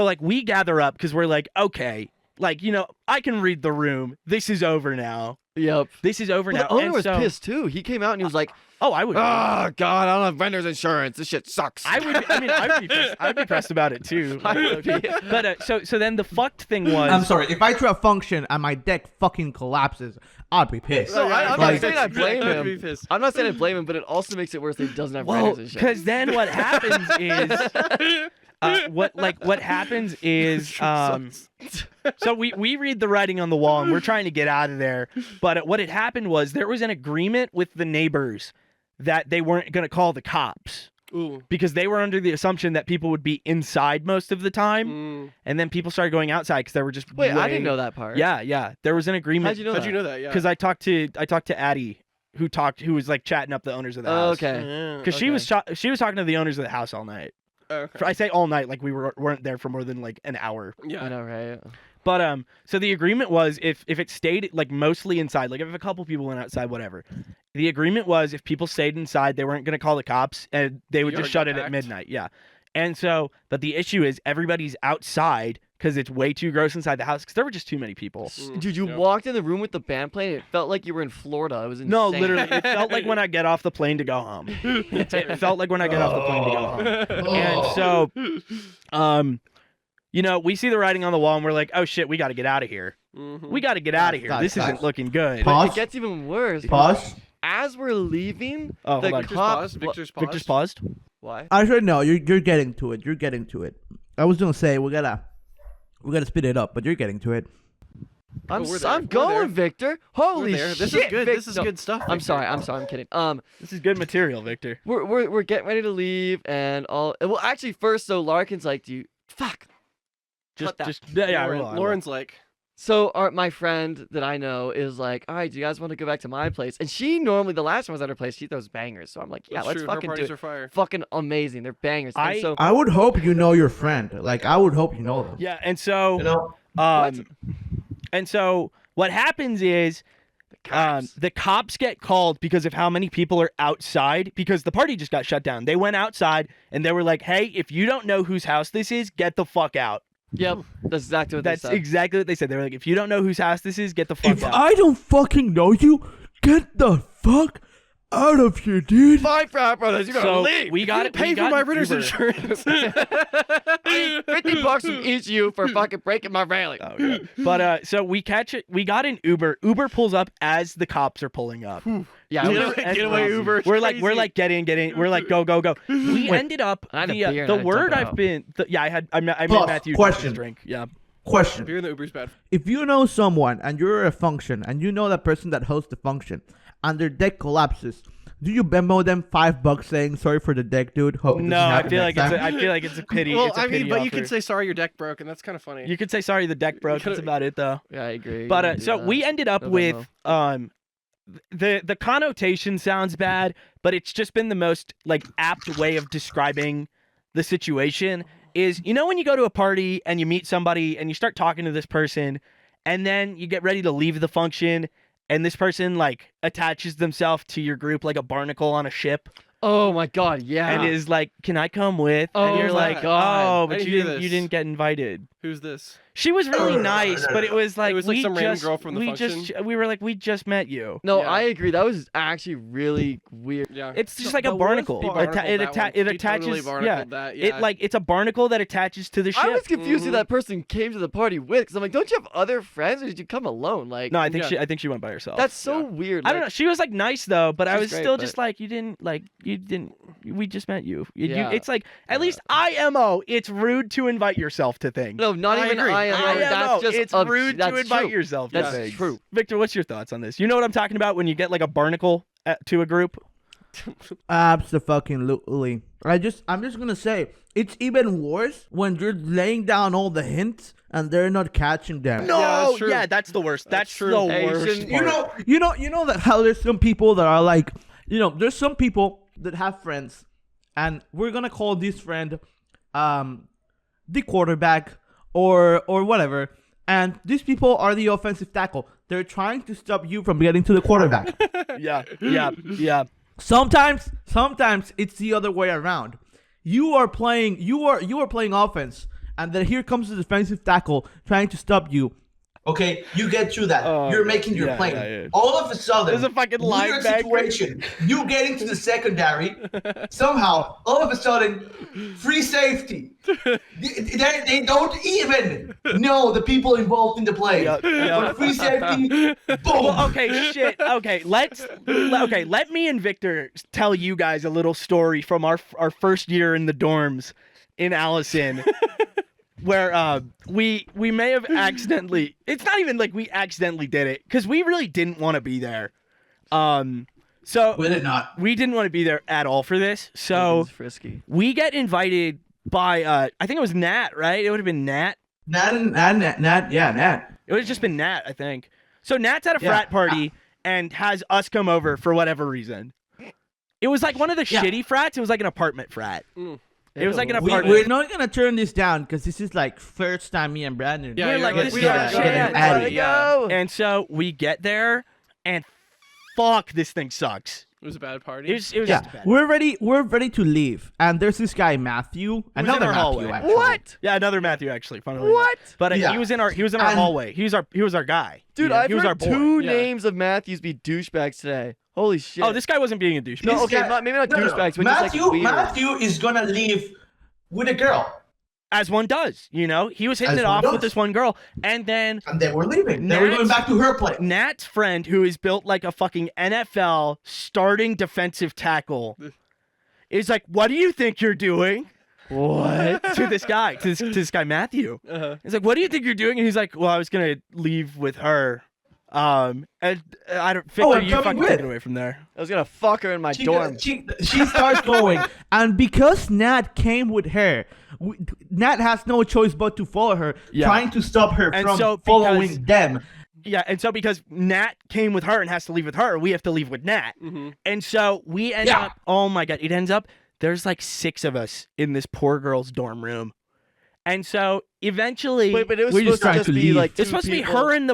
like we gather up because we're like, okay, like I can read the room. This is over now. Yep. This is over Well, now. the owner And was so- pissed too. He came out and he was like, Oh, I would. "Oh God, I don't have renter's insurance. This shit sucks." I would. I mean, I'd be pissed. I'd be pressed about it too. I would be. But so then the fucked thing was. I'm sorry. If I throw a function and my deck fucking collapses, I'd be pissed. No, I'm not Like- saying I blame I'd be him. pissed. I'm not saying I blame him, but it also makes it worse that he doesn't have Well, renter's insurance. because then what happens is. What happens is so we read the writing on the wall and we're trying to get out of there, but what had happened was there was an agreement with the neighbors that they weren't going to call the cops Ooh. because they were under the assumption that people would be inside most of the time, Mm. and then people started going outside because they were just Wait, I didn't know that part. Yeah, there was an agreement. How'd you know How'd that? you know that? Yeah. Because I talked to Addie, who was like chatting up the owners of the Oh, house. okay. Yeah, Because she was talking to the owners of the house all night. okay. I say all night, like we weren't there for more than like an hour. I Yeah. know, right? But so the agreement was if it stayed like mostly inside, like if a couple people went outside, whatever. The agreement was if people stayed inside, they weren't gonna call the cops and they would Yard just shut got it at packed. midnight. Yeah. And so, but the issue is everybody's outside because it's way too gross inside the house because there were just too many people. Mm, Dude, you yeah. walked in the room with the band playing. It felt like you were in Florida. It was insane. No, literally, it felt like when I get off the plane to go home. It felt like when I get off the plane to go home. And so, we see the writing on the wall and we're like, oh shit, we got to get out of here. Mhm. We got to get out of here. Guys, This guys. isn't looking good. Pause. It gets even worse. Pause. As we're leaving, Oh, the hold on. Victor's cop. paused. Victor's paused. Victor's paused. Why? I said no. You're getting to it. You're getting to it. I was gonna say we gotta speed it up, but you're getting to it. I'm we're there. I'm We're going, there. Victor. We're Holy there. shit! This is good. Vic- This is no, good stuff. I'm Victor. sorry. I'm kidding. This is good material, Victor. We're getting ready to leave, and all. Well, actually, first, so Larkin's like, "Do you fuck?" Cut that. Yeah. Lauren's like, So my friend that I know is like, "All right, do you guys want to go back to my place?" And she normally, the last time I was at her place, she throws bangers. So I'm like, "Yeah, that's let's true. fucking Her do parties it." are fire. Fucking amazing. They're bangers. I- And so I would hope you know your friend. Like I would hope you know them. Yeah, and so You know? and so what happens is the cops get called because of how many people are outside because the party just got shut down. They went outside and they were like, "Hey, if you don't know whose house this is, get the fuck out." Yep, that's exactly what That's they said. exactly what they said. They were like, "If you don't know whose house this is, get the fuck If out." I don't fucking know you, get the fuck out of here, dude. Fine, frat brothers, you gotta So leave. we got it. Pay for my renter's Uber. insurance. $50 from each of you for fucking breaking my railing. Oh, yeah. But so we catch it. We got an Uber. Uber pulls up as the cops are pulling up. Yeah, Uber we- and- Get away, Uber. It's We're crazy. like get in. We're like go. We ended up I had a the beer and the I word dumped it I've out. been. I made Pause. Matthew Question. his drink. Yeah. Question. Beer in the Uber's bad. If you know someone and you're at a function and you know that person that hosts the function and their deck collapses, do you Venmo them $5 saying sorry for the deck, dude? Hope it No, doesn't I happen feel next like time." I feel like it's a pity. Well, it's a I mean, pity but you offer. could say sorry your deck broke, and that's kind of funny. You could say sorry the deck broke. That's about it though. Yeah, I agree. But You can do so that. we ended up No with Venmo. the connotation sounds bad, but it's just been the most like apt way of describing the situation is when you go to a party and you meet somebody and you start talking to this person and then you get ready to leave the function and this person like attaches themselves to your group like a barnacle on a ship. Oh my god, yeah. and is like, "Can I come with?" Oh and you're my like, God. "Oh, but I you didn't hear didn't. You this. didn't get invited." Who's this? She was really nice, but it was like It was like we some random just girl from the we function? just we were like, "We just met you." No, Yeah. I agree. That was actually really weird. Yeah. It's just So like a the worst barnacle. part- It attaches. It like it's a barnacle that attaches to the ship. I was confused who Mhm. that person came to the party with because I'm like, don't you have other friends or did you come alone? Like, No, I think Yeah. she went by herself. that's so Yeah. weird. I don't know. like- She was like nice though, but I She's was great, still but- just like, you didn't. We just met you. Yeah. It's like at least IMO. It's rude to invite yourself to things. No, not I even agree. I am. IMO. That's just It's rude to that's invite true. yourself. To That's things. true. Victor, what's your thoughts on this? You know what I'm talking about when you get like a barnacle to a group? Absolutely. I'm just gonna say it's even worse when you're laying down all the hints and they're not catching them. No, that's true. yeah, that's the worst. That's true. the Hey, you worst. shouldn't- part. You know that how there's some people that are like, there's some people that have friends, and we're gonna call this friend, the quarterback or whatever, and these people are the offensive tackle. They're trying to stop you from getting to the quarterback. Yeah. Sometimes it's the other way around. You are playing offense, and then here comes the defensive tackle trying to stop you. Okay, you get through that. Oh, You're making your yeah, plane. yeah. All of a sudden, There's a fucking weird linebacker. situation. You get into the secondary. Somehow, all of a sudden, free safety. They don't even know the people involved in the play. Yeah. But free safety, boom. Well, okay, shit. Okay, let me and Victor tell you guys a little story from our first year in the dorms in Allison. Where we may have accidentally, it's not even like we accidentally did it, because we really didn't want to be there. So Will it not? we didn't want to be there at all for this. So It's frisky. we get invited by I think it was Nat, right? It would have been Nat. Nat. It would have just been Nat, I think. So Nat's at a Yeah. frat party and has us come over for whatever reason. It was like one of the Yeah. shitty frats. It was like an apartment frat. It was like an Ew. apartment. We're not gonna turn this down because this is like first time me and Brandon. Yeah, We're you're like, like, this we is gotta our go. chance. Gotta Gotta Yeah. go. And so we get there, and fuck, this thing sucks. It was a bad party. It was Yeah, just bad. we're ready to leave, and there's this guy Matthew, in another our Matthew. hallway. Actually. What? Yeah, another Matthew actually. Funnily enough. What? But Yeah. he was in our And- hallway. He was our guy. Dude, Yeah, I've he was our heard boy. two Yeah. names of Matthews be douchebags today. Holy shit. Oh, this guy wasn't being a douchebag. No, This okay, guy- maybe not No, no. douchebags, but just like weird. Matthew is gonna leave with a girl, As one does, He was hitting As it one off does. with this one girl, and then and they were leaving. They were going back to her place. Nat's friend, who is built like a fucking NFL starting defensive tackle, is like, "What do you think you're doing?" What? to this guy, to this guy Matthew. Uh-huh. He's like, "What do you think you're doing?" And he's like, "Well, I was gonna leave with her." And I don't. Victor, I'm you coming fucking with. take it away from there. I was gonna fuck her in my dorm. She starts going. And because Nat came with her, Nat has no choice but to follow her, Yeah. trying to stop her And from so following because- them. Yeah, and so because Nat came with her and has to leave with her, we have to leave with Nat. Mm-hmm. And so we end Yeah. up. Oh my god! It ends up there's like 6 of us in this poor girl's dorm room, and so eventually Wait, but it was We're just supposed to trying just to be leave. like it's supposed to be people, her and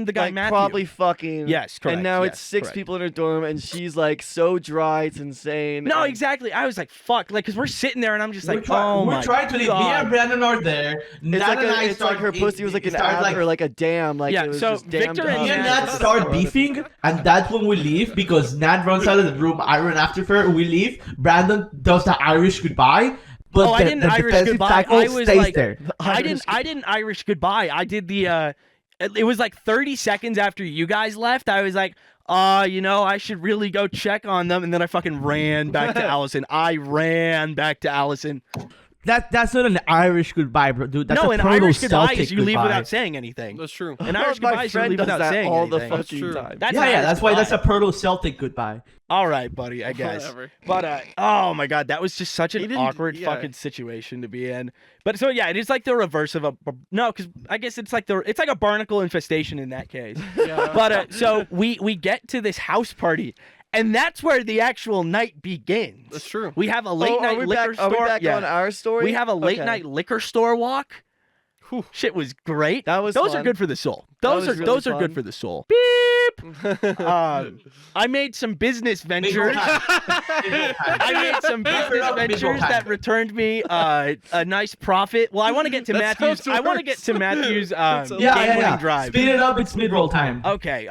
the guy like, Matthew. probably fucking. Yes, correct, And now yes, it's 6 correct. people in her dorm, and she's like so dry, it's insane. No, and- exactly. I was like, "Fuck!" Like, cause we're sitting there, and I'm just like, we're "Oh my trying to leave. Me God. and Brandon are there. It's Nat like and I it's like her pussy was like an ab or like a dam. Like Yeah, it was so just damned Victor and up. Me and Nat Nat start beefing, and that's when we leave because Nat runs out of the room. I run after her. We leave. Brandon does the Irish goodbye, but Oh, I didn't Irish defensive goodbye. tackle I was stays like- there. I didn't Irish goodbye. I did the it was like 30 seconds after you guys left. I was like, I should really go check on them, and then I fucking ran back to Allison. I ran back to Allison. That's not an Irish goodbye, bro, dude. That's No, a an Irish goodbye proto-Celtic is you leave goodbye. without saying anything. That's true. An Irish My goodbye is you friend leave does without that saying all anything. the That's fucking true. time. That's Yeah, an yeah, Irish that's why that's a goodbye. proto-Celtic goodbye. All right, buddy, I guess. Whatever. But oh my god, that was just such He an didn't- awkward yeah. fucking situation to be in. But so yeah, it is like the reverse of a no, because I guess it's like a barnacle infestation in that case. Yeah. But so we get to this house party, and that's where the actual night begins. That's true. We have a late night are we liquor back, store. Are we back yeah. on our story? We have a late Okay. night liquor store walk. Whew. Shit was great. That was Those are fun. good for the soul. Those was are really good fun. for the soul. Beep. I made some business ventures. I made some business ventures that returned me a nice profit. Well, I want to get to That Matthew's. sounds I want to worse. get to Matthew's sounds game-winning drive. Speed it up. It's mid-roll time. Okay.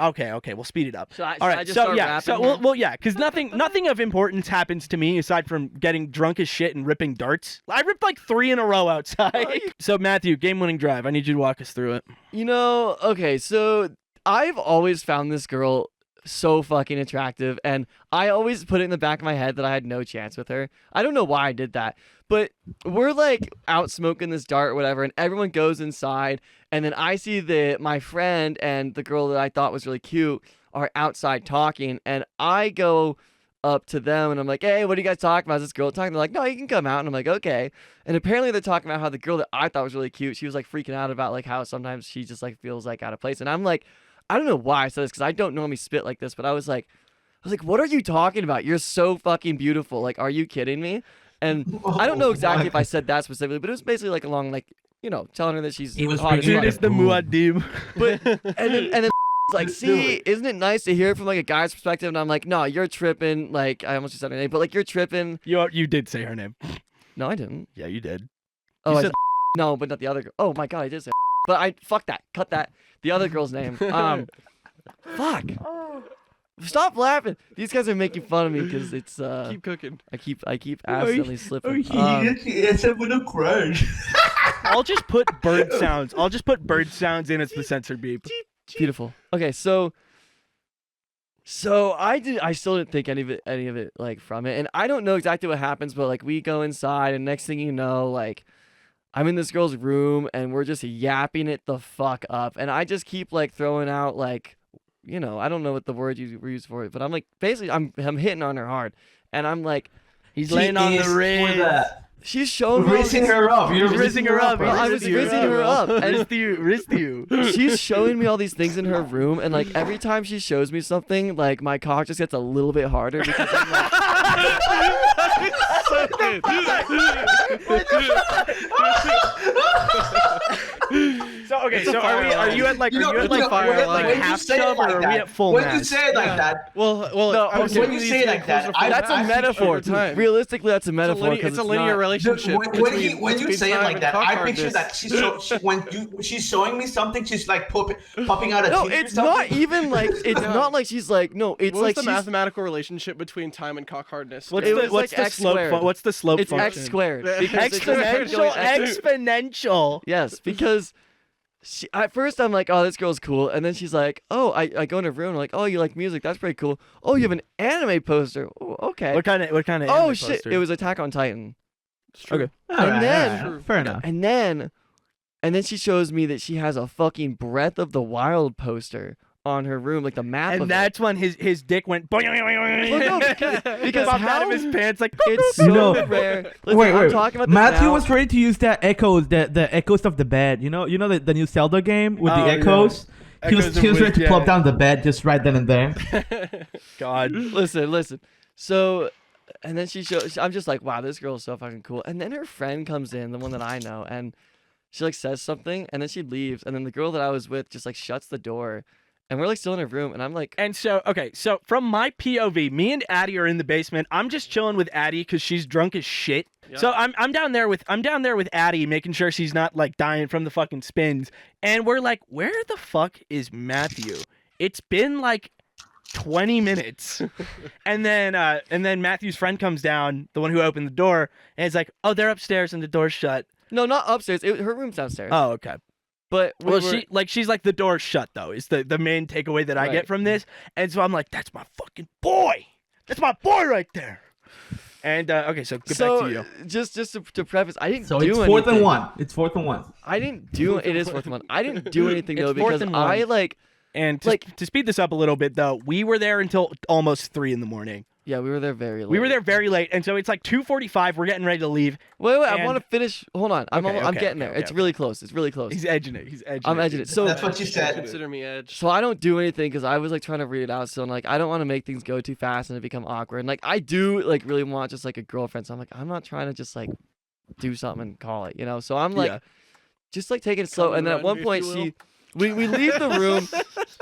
We'll speed it up. Should I All right. just So start yeah. rapping So here? well, yeah, because nothing of importance happens to me aside from getting drunk as shit and ripping darts. I ripped like 3 in a row outside. So Matthew, game-winning drive. I need you to walk us through it. Okay, so I've always found this girl so fucking attractive, and I always put it in the back of my head that I had no chance with her. I don't know why I did that, but we're like out smoking this dart or whatever, and everyone goes inside, and then I see my friend and the girl that I thought was really cute are outside talking, and I go up to them and I'm like, hey, what are you guys talking about? Is this girl talking? They're like, no, you can come out. And I'm like, okay. And apparently they're talking about how the girl that I thought was really cute, she was like freaking out about like how sometimes she just like feels like out of place. And I'm like, I don't know why I said this because I don't normally spit like this, but I was like, what are you talking about? You're so fucking beautiful. Like, are you kidding me? And I don't know exactly if I said that specifically, but it was basically like along like, telling her that she's He was hot as bringing fuck. Dude, it's the Muad'Dib. But and then like, see, isn't it nice to hear it from like a guy's perspective? And I'm like, no, you're tripping. Like, I almost just said her name, but like, you're tripping. You did say her name. No, I didn't. Yeah, you did. Oh, You I said- said no, but not the other girl. Oh my god, I did say. But I fuck that. Cut that. The other girl's name. Fuck. Stop laughing. These guys are making fun of me because it's Keep cooking. I keep accidentally slipping. Yes, I'm gonna crash. I'll just put bird sounds. I'll just put bird sounds in as the censored beep. Beautiful. Okay, so I still didn't think any of it like from it, and I don't know exactly what happens, but like we go inside, and next thing you know, like I'm in this girl's room, and we're just yapping it the fuck up, and I just keep like throwing out like, I don't know what the word you use for it, but I'm like basically I'm hitting on her hard, and I'm like, He's laying on the rig. she's showing me all Raising these- her up. You're He's raising her up. I was raising her up, and Wrist you. she's showing me all these things in her room, and like every time she shows me something, like my cock just gets a little bit harder because I'm like, So okay, so are you at like half chub or are we at full When mass? you say it like that, Well, No, I'm okay. when you say it like that, that's a metaphor. time. Realistically, that's a metaphor. It's a linear not, relationship. when you between say it time like and that, cock I picture hardness. that when she's showing me something, she's like popping out a No, titty or it's not something. even like it's not like she's like no. It's What's like the she's, mathematical relationship between time and cock hardness? What's It the was what's like the X slope? squared. What's the slope it's function? X squared. because it's just Exponential, going X- exponential. Yes, because at first I'm like, oh, this girl's cool, and then she's like, oh, I go in her room, I'm like, oh, you like music? That's pretty cool. Oh, you have an anime poster. Oh, okay. What kind of Oh anime shit! poster? It was Attack on Titan. Okay. And then- fair enough. And then she shows me that she has a fucking Breath of the Wild poster on her room, like the map of And that's when his dick went boing, Well, no, because popped out of how- his pants like It's so You know- rare. Listen, Wait. I'm talking about this Matthew now. was ready to use that echoes, the echoes of the bed. You know the new Zelda game with the Oh, yeah. echoes. He was Echoes of ready Wind, to plop yeah. down the bed just right then and there. God. Listen. So, and then I'm just like, wow, this girl is so fucking cool. And then her friend comes in, the one that I know, and she like says something, and then she leaves, and then the girl that I was with just like shuts the door, and we're like still in her room, and I'm like, And so, okay, so from my POV, me and Addie are in the basement. I'm just chilling with Addie because she's drunk as shit. Yeah. So I'm down there with Addie, making sure she's not like dying from the fucking spins. And we're like, where the fuck is Matthew? It's been like 20 minutes. and then Matthew's friend comes down, the one who opened the door, and it's like, oh, they're upstairs and the door's shut. no, not upstairs. Her room's downstairs. Oh, okay. But we Well, were, she's like the door's shut though. Is the main takeaway that I Right. get from this. And so I'm like, that's my fucking boy. That's my boy right there. And okay, so get back to you. just to preface, I didn't So do it's anything. 4th and 1. It's 4th and 1. I didn't do it. Is 4th and 1. I didn't do anything It's though 4th because and I 1. like. And Like- to speed this up a little bit though, we were there until almost 3 in the morning. Yeah, we were there very late. We were there very late, and so it's like 2:45. We're getting ready to leave. Wait, I and- want to finish. Hold on, I'm Okay, getting okay, there. okay, It's okay. really close. It's really close. He's edging it. I'm edging it. So That's what you said. Consider me edge. So I don't do anything because I was like trying to read it out. So I'm like, I don't want to make things go too fast and it become awkward. And like I do like really want just like a girlfriend. So I'm like, I'm not trying to just like do something and call it, So I'm like, Yeah. just like taking it slow. Coming And then at around one me, if point you will. we leave the room.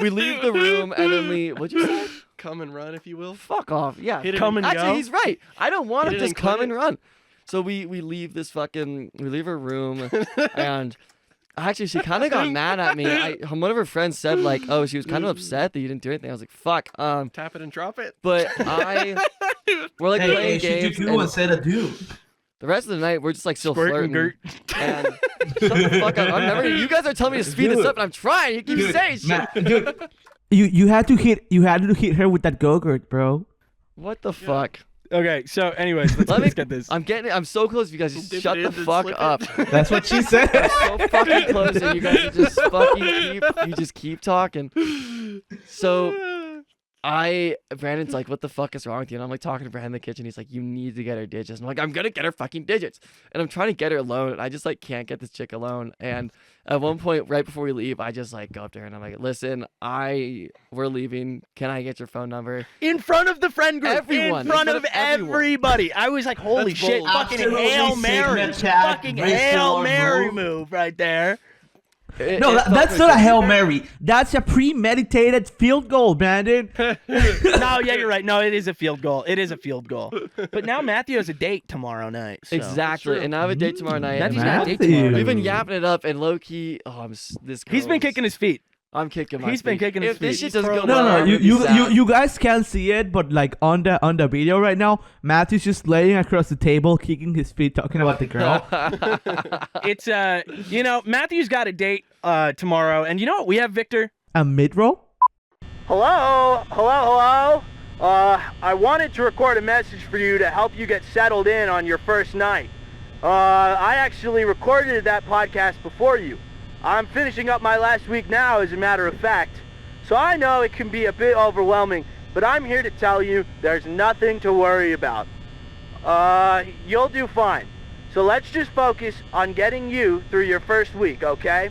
We leave the room, and then what'd you say? Come and run, if you will. Fuck off. Yeah. Hit it Come in- and Actually, go. he's right. I don't want Hit to it just and come quit and it. run. So we leave we leave her room, and actually she kind of got mad at me. One of her friends said like, oh, she was kind of upset that you didn't do anything. I was like, fuck. Tap it and drop it. But we're like Hey, playing should you games. do and instead of do? the rest of the night we're just like still Squirt and flirting. Gert. And shut the fuck up. I'm never. You guys are telling me to speed this Dude. up, and I'm trying. You keep Dude, saying shit. dude, You had to hit her with that go-gurt, bro. What the fuck? Okay, so anyways, let's get this. I'm so close. You guys just Dip shut it the in and fuck slip it. up. That's what she said. So fucking close, and you guys are just fucking keep talking. So Brandon's like, what the fuck is wrong with you? And I'm like talking to Brandon in the kitchen. He's like, you need to get her digits. And I'm like, I'm gonna get her fucking digits. And I'm trying to get her alone. And I just like can't get this chick alone. And at one point, right before we leave, I just like go up to her and I'm like, listen, we're leaving. Can I get your phone number? In front of the friend group. Everyone. In front In of front of everyone. everybody. I was like, holy That's shit. bold. Fucking Absolutely Hail Mary. signet chat, Fucking raise the Hail Lord Mary move right there. No, It felt that's like not a Hail Mary. That's a premeditated field goal, Brandon. No, yeah, you're right. No, it is a field goal. It is a field goal. But now Matthew has a date tomorrow night. So. Exactly. true. And I have a date tomorrow night. Matthew's and got a date Matthew. tomorrow We've night. been yapping it up, and low key, this. He's been girl kicking is- his feet. I'm kicking my He's been feet. kicking his If this feet. shit doesn't go No, well, no, I'm gonna be sad. you guys can't see it, but like on the video right now, Matthew's just laying across the table, kicking his feet, talking about the girl. It's Matthew's got a date tomorrow, and you know what? We have Victor. A mid-roll? Hello. I wanted to record a message for you to help you get settled in on your first night. I actually recorded that podcast before you. I'm finishing up my last week now, as a matter of fact. So I know it can be a bit overwhelming, but I'm here to tell you there's nothing to worry about. You'll do fine. So let's just focus on getting you through your first week, okay?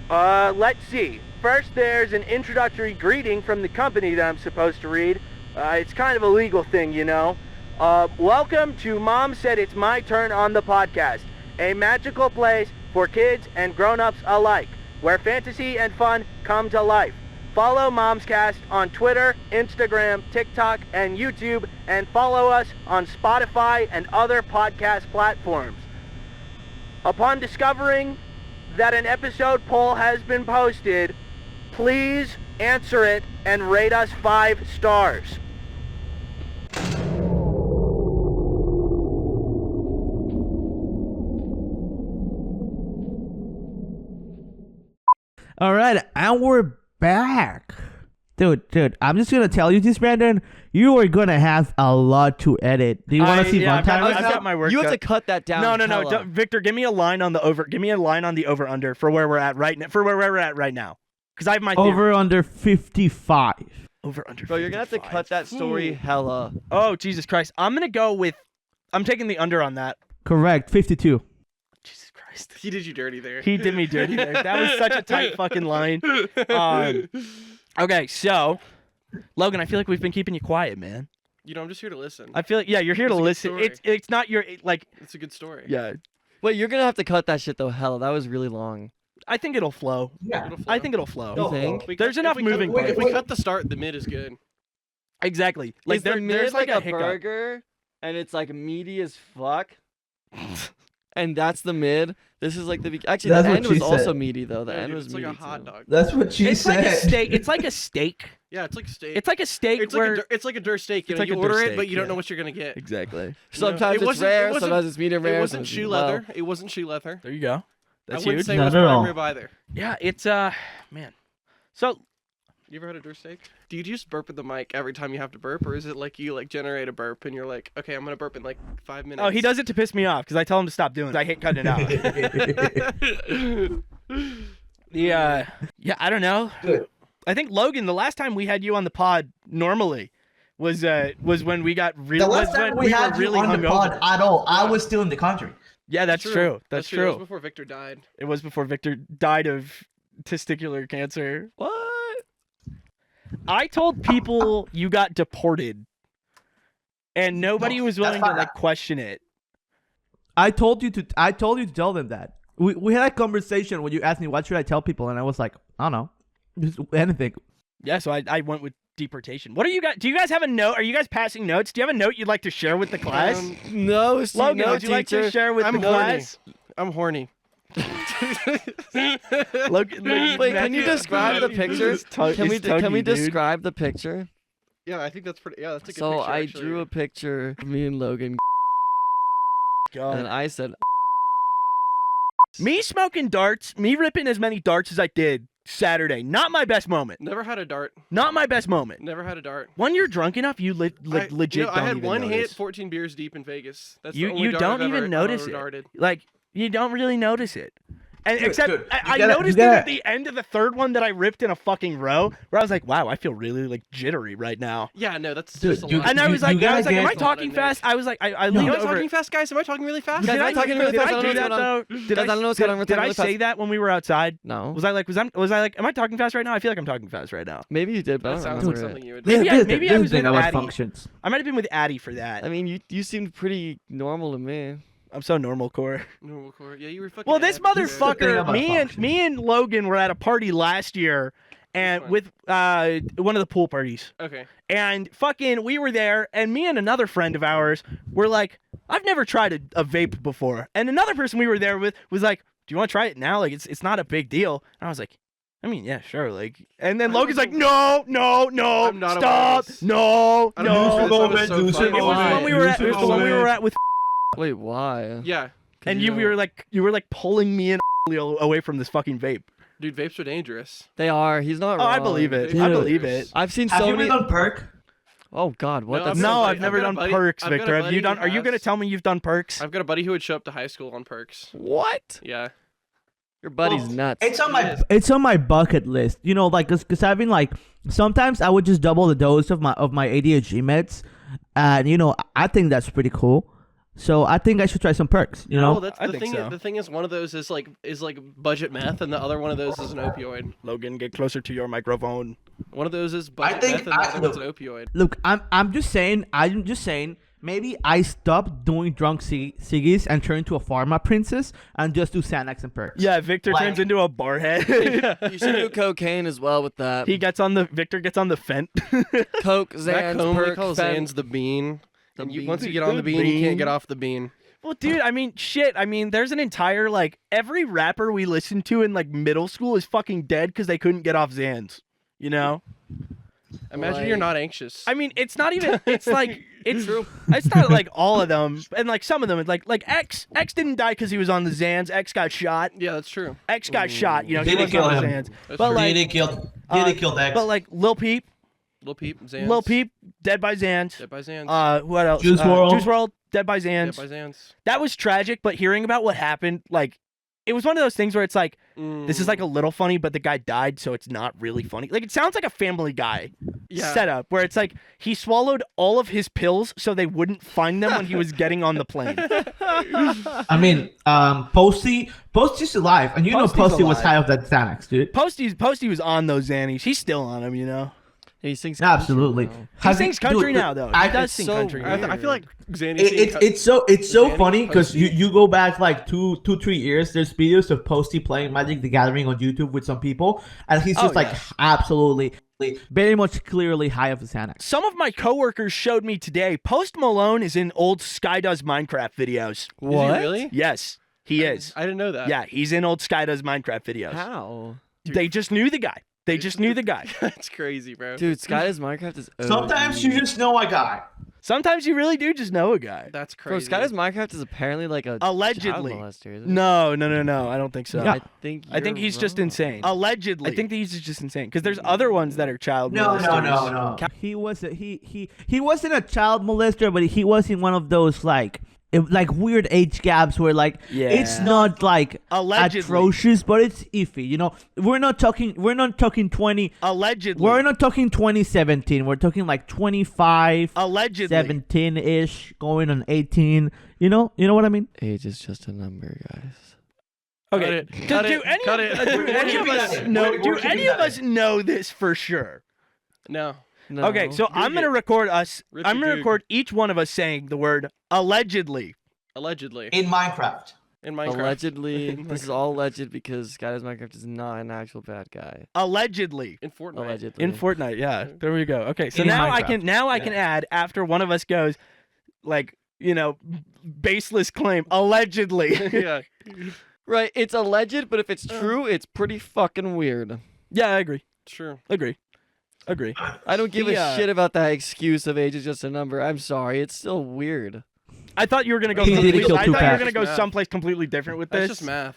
Let's see. First, there's an introductory greeting from the company that I'm supposed to read. It's kind of a legal thing, you know. Welcome to Mom Said It's My Turn on the Podcast, a magical place for kids and grown-ups alike, where fantasy and fun come to life. Follow Momscast on Twitter, Instagram, TikTok, and YouTube, and follow us on Spotify and other podcast platforms. Upon discovering that an episode poll has been posted, please answer it and rate us 5 stars. All right, and we're back. Dude, I'm just gonna tell you this, Brandon. You are gonna have a lot to edit. Do you want to see I've got, runtime? I've got my work. You have cut. to cut that down. No. hella. Don't- Victor, give me a line on the over. Give me a line on the over under for where we're at right now. For where we're at right now, because I have my theory. Over under 55. Over under. Bro, you're gonna have to 55. cut that story hella. Oh Jesus Christ! I'm gonna go with. I'm taking the under on that. Correct, 52. Jesus Christ. He did you dirty there. He did me dirty there. That was such a tight fucking line. Okay, so Logan, I feel like we've been keeping you quiet, man. You know, I'm just here to listen. I feel like you're here It's to a good listen. story. It's not your like. It's a good story. Yeah, Wait, you're gonna have to cut that shit though. Hella, that was really long. I think it'll flow. Yeah. It'll flow. I think it'll flow. You think? If we There's cut- enough if we cut- moving If we parts. cut the start, the mid is good. Exactly. Like Is the mid there's like a hiccup. burger, and it's like meaty as fuck. And that's the mid. This is like the actually That's the what end she was also said. meaty though. The Yeah, end dude, was it's like meaty a hot too. dog. That's what she It's like a steak. It's like a steak. Yeah, it's like a steak. It's like a steak It's where like it's like a dirt steak. You It's know, like you a dirt order it, steak, but you don't yeah. know what you're gonna get. exactly. Sometimes It it's wasn't- rare. it wasn't- Sometimes it's medium rare. It wasn't sometimes shoe it's well. leather. It wasn't shoe leather. There you go. That's I wouldn't huge. say it was Not at prime all. rib either. Yeah, it's man. So You ever had a dirt steak? Do you just burp at the mic every time you have to burp, or is it like you like generate a burp and you're like, okay, I'm gonna burp in like 5 minutes? oh, he does it to piss me off because I tell him to stop doing it. I hate cutting it out. Yeah, I don't know. Good. I think Logan, the last time we had you on the pod normally was when we got really The last time we had were you really on the hungover. pod at all, I was still in the country. Yeah, that's true. That's That true. was before Victor died. It was before Victor died of testicular cancer. What? I told people you got deported, and nobody No, was willing that's to not- like question it. I told you to tell them that. we had a conversation when you asked me what should I tell people, and I was like, I don't know, just anything. Yeah, so I went with deportation. What are you guys? Do you guys have a note? Are you guys passing notes? Do you have a note you'd like to share with the class? No, Logan, no, would you like to teacher. share with I'm the horny. class? I'm horny. Logan, Wait, can you describe the picture? Can we describe the picture? Yeah, I think that's pretty. Yeah, that's a good So picture. I actually. drew a picture of me and Logan, and then I said, Me smoking darts, me ripping as many darts as I did Saturday. Not my best moment. Never had a dart. Not my best moment. Never had a dart. When you're drunk enough, you legit I had don't even one notice. hit, 14 beers deep in Vegas. That's You the only you dart don't I've even ever, notice I've it. ever darted. Like you don't really notice it. And Dude, except dude, I you gotta- noticed you it gotta- at the end of the third one that I ripped in a fucking row, where I was like, "Wow, I feel really like jittery right now." Yeah, no, that's Dude, just a you- lot. And I You- was like, you gotta am I get- talking fast? I was like, I No. leaned Am I over. talking fast, guys? Am I talking really fast? Guys, am I talking really did fast? I I don't do know that what's though? going Did Guys, I don't know what's going on. We're Did talking I really say fast. that when we were outside? No. Was I am I talking fast right now? I feel like I'm talking fast right now. Maybe you did, but I That don't sounds like remember something it. you would. Maybe do. maybe I was with about Addie. functions. I might have been with Addie for that. I mean, you seemed pretty normal to me. I'm so normal core. Normal core. Yeah, you were fucking. Well, this ass, This is the thing motherfucker, about me functions. and Logan were at a party last year, and one? with one of the pool parties, Okay. and fucking we were there, and me and another friend of ours were like, I've never tried a vape before, and another person we were there with was like, do you want to try it now? Like it's not a big deal. And I was like, I mean, yeah, sure. Like, and then I Logan's like, wasn't- no, I'm not aware stop, of this. no, I don't know no. if this was so Lose funny. It was the Why? one we were at. It was the one we were at with, Wait, why? Yeah, and you were like pulling me and away from this fucking vape. dude, vapes are dangerous. They are. He's not Oh, wrong. I believe it. Dude. I believe it. I've seen Have so you many. ever done perk? Oh God, what? No, That's I've got No, a buddy- I've never I've got done a buddy- perks, I've got a Victor. Have buddy you who done? Are you gonna has- tell me you've done perks? I've got a buddy who would show up to high school on perks. what? Yeah. Your buddy's Well, nuts. It's on my Yes. it's on my bucket list. You know, like cause I've been like sometimes I would just double the dose of my ADHD meds, and you know I think that's pretty cool. So I think I should try some perks. You know, No, that's I the think thing. so. The thing is, one of those is like budget meth, and the other one of those is an opioid. Logan, get closer to your microphone. One of those is budget think meth, and the I- other one's an opioid. look, I'm just saying. Maybe I stop doing drunk ciggies and turn into a pharma princess and just do Xanax and perks. Yeah, Victor Like- turns into a barhead. You should do cocaine as well with that. Victor gets on the fent. Coke, Back Xans, home, we perk, call Fen- Xans the bean. The And bean. once you get on the bean, you can't get off the bean. Well, dude, I mean, shit. I mean, there's an entire like every rapper we listened to in like middle school is fucking dead because they couldn't get off Xans. You know? Imagine Like- you're not anxious. I mean, it's not even. It's like it's true. It's not like all of them, and like some of them. It's like X didn't die because he was on the Xans. X got shot. yeah, that's true. X got shot. You know, he Didn't was kill on the him. Xans. That's But true. like, Diddy killed X. but like Lil Peep, Lil Peep, Xans. Lil Peep, dead by Xans. Dead by Xans. What else? Juice WRLD. Juice WRLD, dead by Dead Xans. by Xans. That was tragic, but hearing about what happened, like, it was one of those things where it's like, this is like a little funny, but the guy died, so it's not really funny. Like, it sounds like a Family Guy Yeah. setup, where it's like he swallowed all of his pills so they wouldn't find them when he was getting on the plane. I mean, Posty's alive, and you know Posty's Posty was alive. high off that Xanax, dude. Posty was on those Xannies. He's still on them, you know. He sings. Absolutely. country now. He Has sings dude, country now, though. He I- does it's sing so country. weird. I feel like Xanny. it's so Xanny, funny because Posty. you go back like 3 years. There's videos of Posty playing Magic the Gathering on YouTube with some people, and he's just Oh, like yeah. absolutely, very much clearly high of the Xanax. Some of my coworkers showed me today. Post Malone is in old Sky Does Minecraft videos. Is he What? really? Yes, he is. I didn't know that. Yeah, he's in old Sky Does Minecraft videos. How? They just knew the guy. They just knew the guy. That's crazy, bro. Dude, Sky's Minecraft is. Sometimes OG. you just know a guy. Sometimes you really do just know a guy. That's Bro, crazy. Sky's Minecraft is apparently like a Allegedly. child molester, isn't it? No. I don't think so. Yeah. I think. I think you're he's just wrong. insane. Allegedly. I think that he's just insane because there's Mm. other ones that are child No. molesters. He was he wasn't a child molester, but he was in one of those like weird age gaps where like it's Yeah. not like Allegedly. atrocious, but it's iffy. You know, we're not talking 20. Allegedly. We're not talking 2017. We're talking like 25, Allegedly. 17-ish, going on 18. You know what I mean? Age is just a number, guys. Okay. Cut Do it. any Cut of- it. do We're any of keeping us that in. know? We're Do keeping any of that us in. know this for sure? No. No. Okay, so I'm gonna Goog it. record us. Rip I'm the gonna goog. record each one of us saying the word allegedly. Allegedly. In Minecraft. In Minecraft. Allegedly, In this is Minecraft. all alleged because Skydoes Minecraft is not an actual bad guy. Allegedly. In Fortnite. Allegedly. In Fortnite, yeah. There we go. Okay, so In now I Minecraft. can add after one of us goes, like, baseless claim allegedly. Yeah. Right, it's alleged, but if it's true, it's pretty fucking weird. Yeah, I agree. Sure. Agree. I don't give He, a shit about that excuse of age is just a number. I'm sorry, it's still weird. I thought you were gonna go. He didn't kill I thought you were Tupac. gonna go Math. someplace completely different with That's this. just math.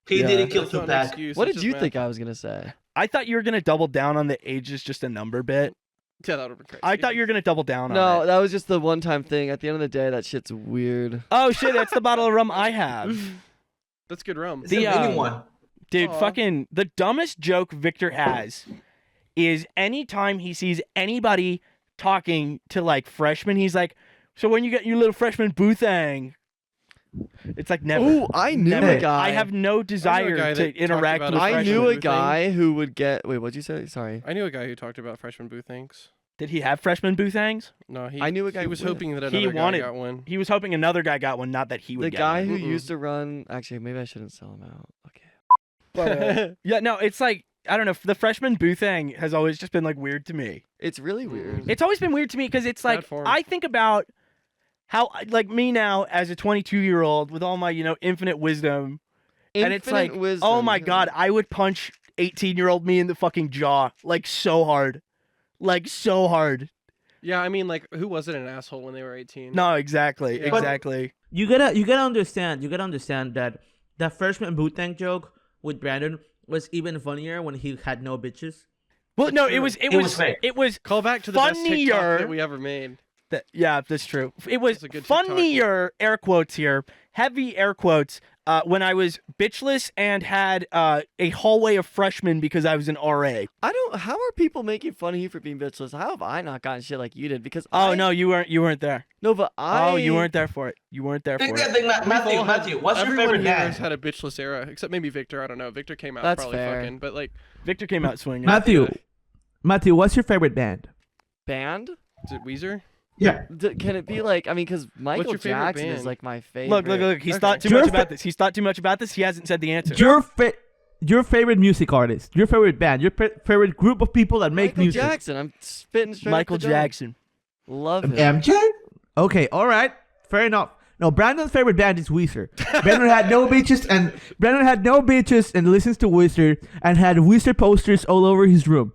He Yeah. didn't kill That's not an Tupac. excuse, What it's did just you math. think I was gonna say? I thought you were gonna double down on the age is just a number bit. Yeah, that would have been crazy. I thought you were gonna double down on No, it. that was just the one-time thing. At the end of the day, that shit's weird. Oh shit, that's the bottle of rum I have. That's good rum. It's The, a mini one. Dude, Aw. fucking the dumbest joke Victor has is anytime he sees anybody talking to like freshmen, he's like, "So when you get your little freshman boothang?" It's like never. Ooh, I knew never. a guy. I have no desire guy to that talked interact about with a I freshmen. knew a freshman guy who would get. Wait, what'd you say? Sorry. I knew a guy who talked about freshman boothings. Did he have freshman boothangs? No, he. I knew a guy He was with- hoping that He another guy wanted- got one. He was hoping another guy got one, not that he would The get guy one. who Mm-mm. used to run. Actually, maybe I shouldn't sell him out. Okay. But, yeah, no, it's like I don't know. The freshman boothang has always just been like weird to me. It's really weird. It's always been weird to me because it's Bad like form. I think about how like me now as a 22-year-old with all my infinite wisdom, and it's like Infinite wisdom, oh my yeah. god, I would punch 18-year-old me in the fucking jaw like so hard. Yeah, I mean, like, who wasn't an asshole when they were 18? No, exactly, Yeah. But- exactly. You gotta understand that that freshman boot tank joke with Brandon was even funnier when he had no bitches. Well, no, true. it was It was fake. Call back to the best TikTok Funnier. that we ever made. yeah, that's true. It was That's a good TikTok. funnier, air quotes here, heavy air quotes, when I was bitchless and had a hallway of freshmen because I was an RA. I don't. How are people making fun of you for being bitchless? How have I not gotten shit like you did? Because Oh I, no, you weren't there. no, but I. Oh, you weren't there for it. You weren't there Think for that it. thing, Matthew. What's your Everyone favorite here band? has had a bitchless era, except maybe Victor. I don't know. Victor came out That's probably fair. fucking, but like, Victor came out swinging. Matthew, what's your favorite band? Band? is it Weezer? Yeah. Can it be like? I mean, because Michael your favorite Jackson is band? like my favorite. Look. He's Okay. thought too Your much fa- about this. He's thought too much about this. He hasn't said the answer. Your favorite music artist, your favorite band, your favorite group of people that make Michael music. Jackson. I'm spitting straight. Michael off the dome. Jackson. Love him. MJ? Okay, all right, fair enough. No, Brandon's favorite band is Weezer. Brandon had no bitches and listens to Weezer and had Weezer posters all over his room.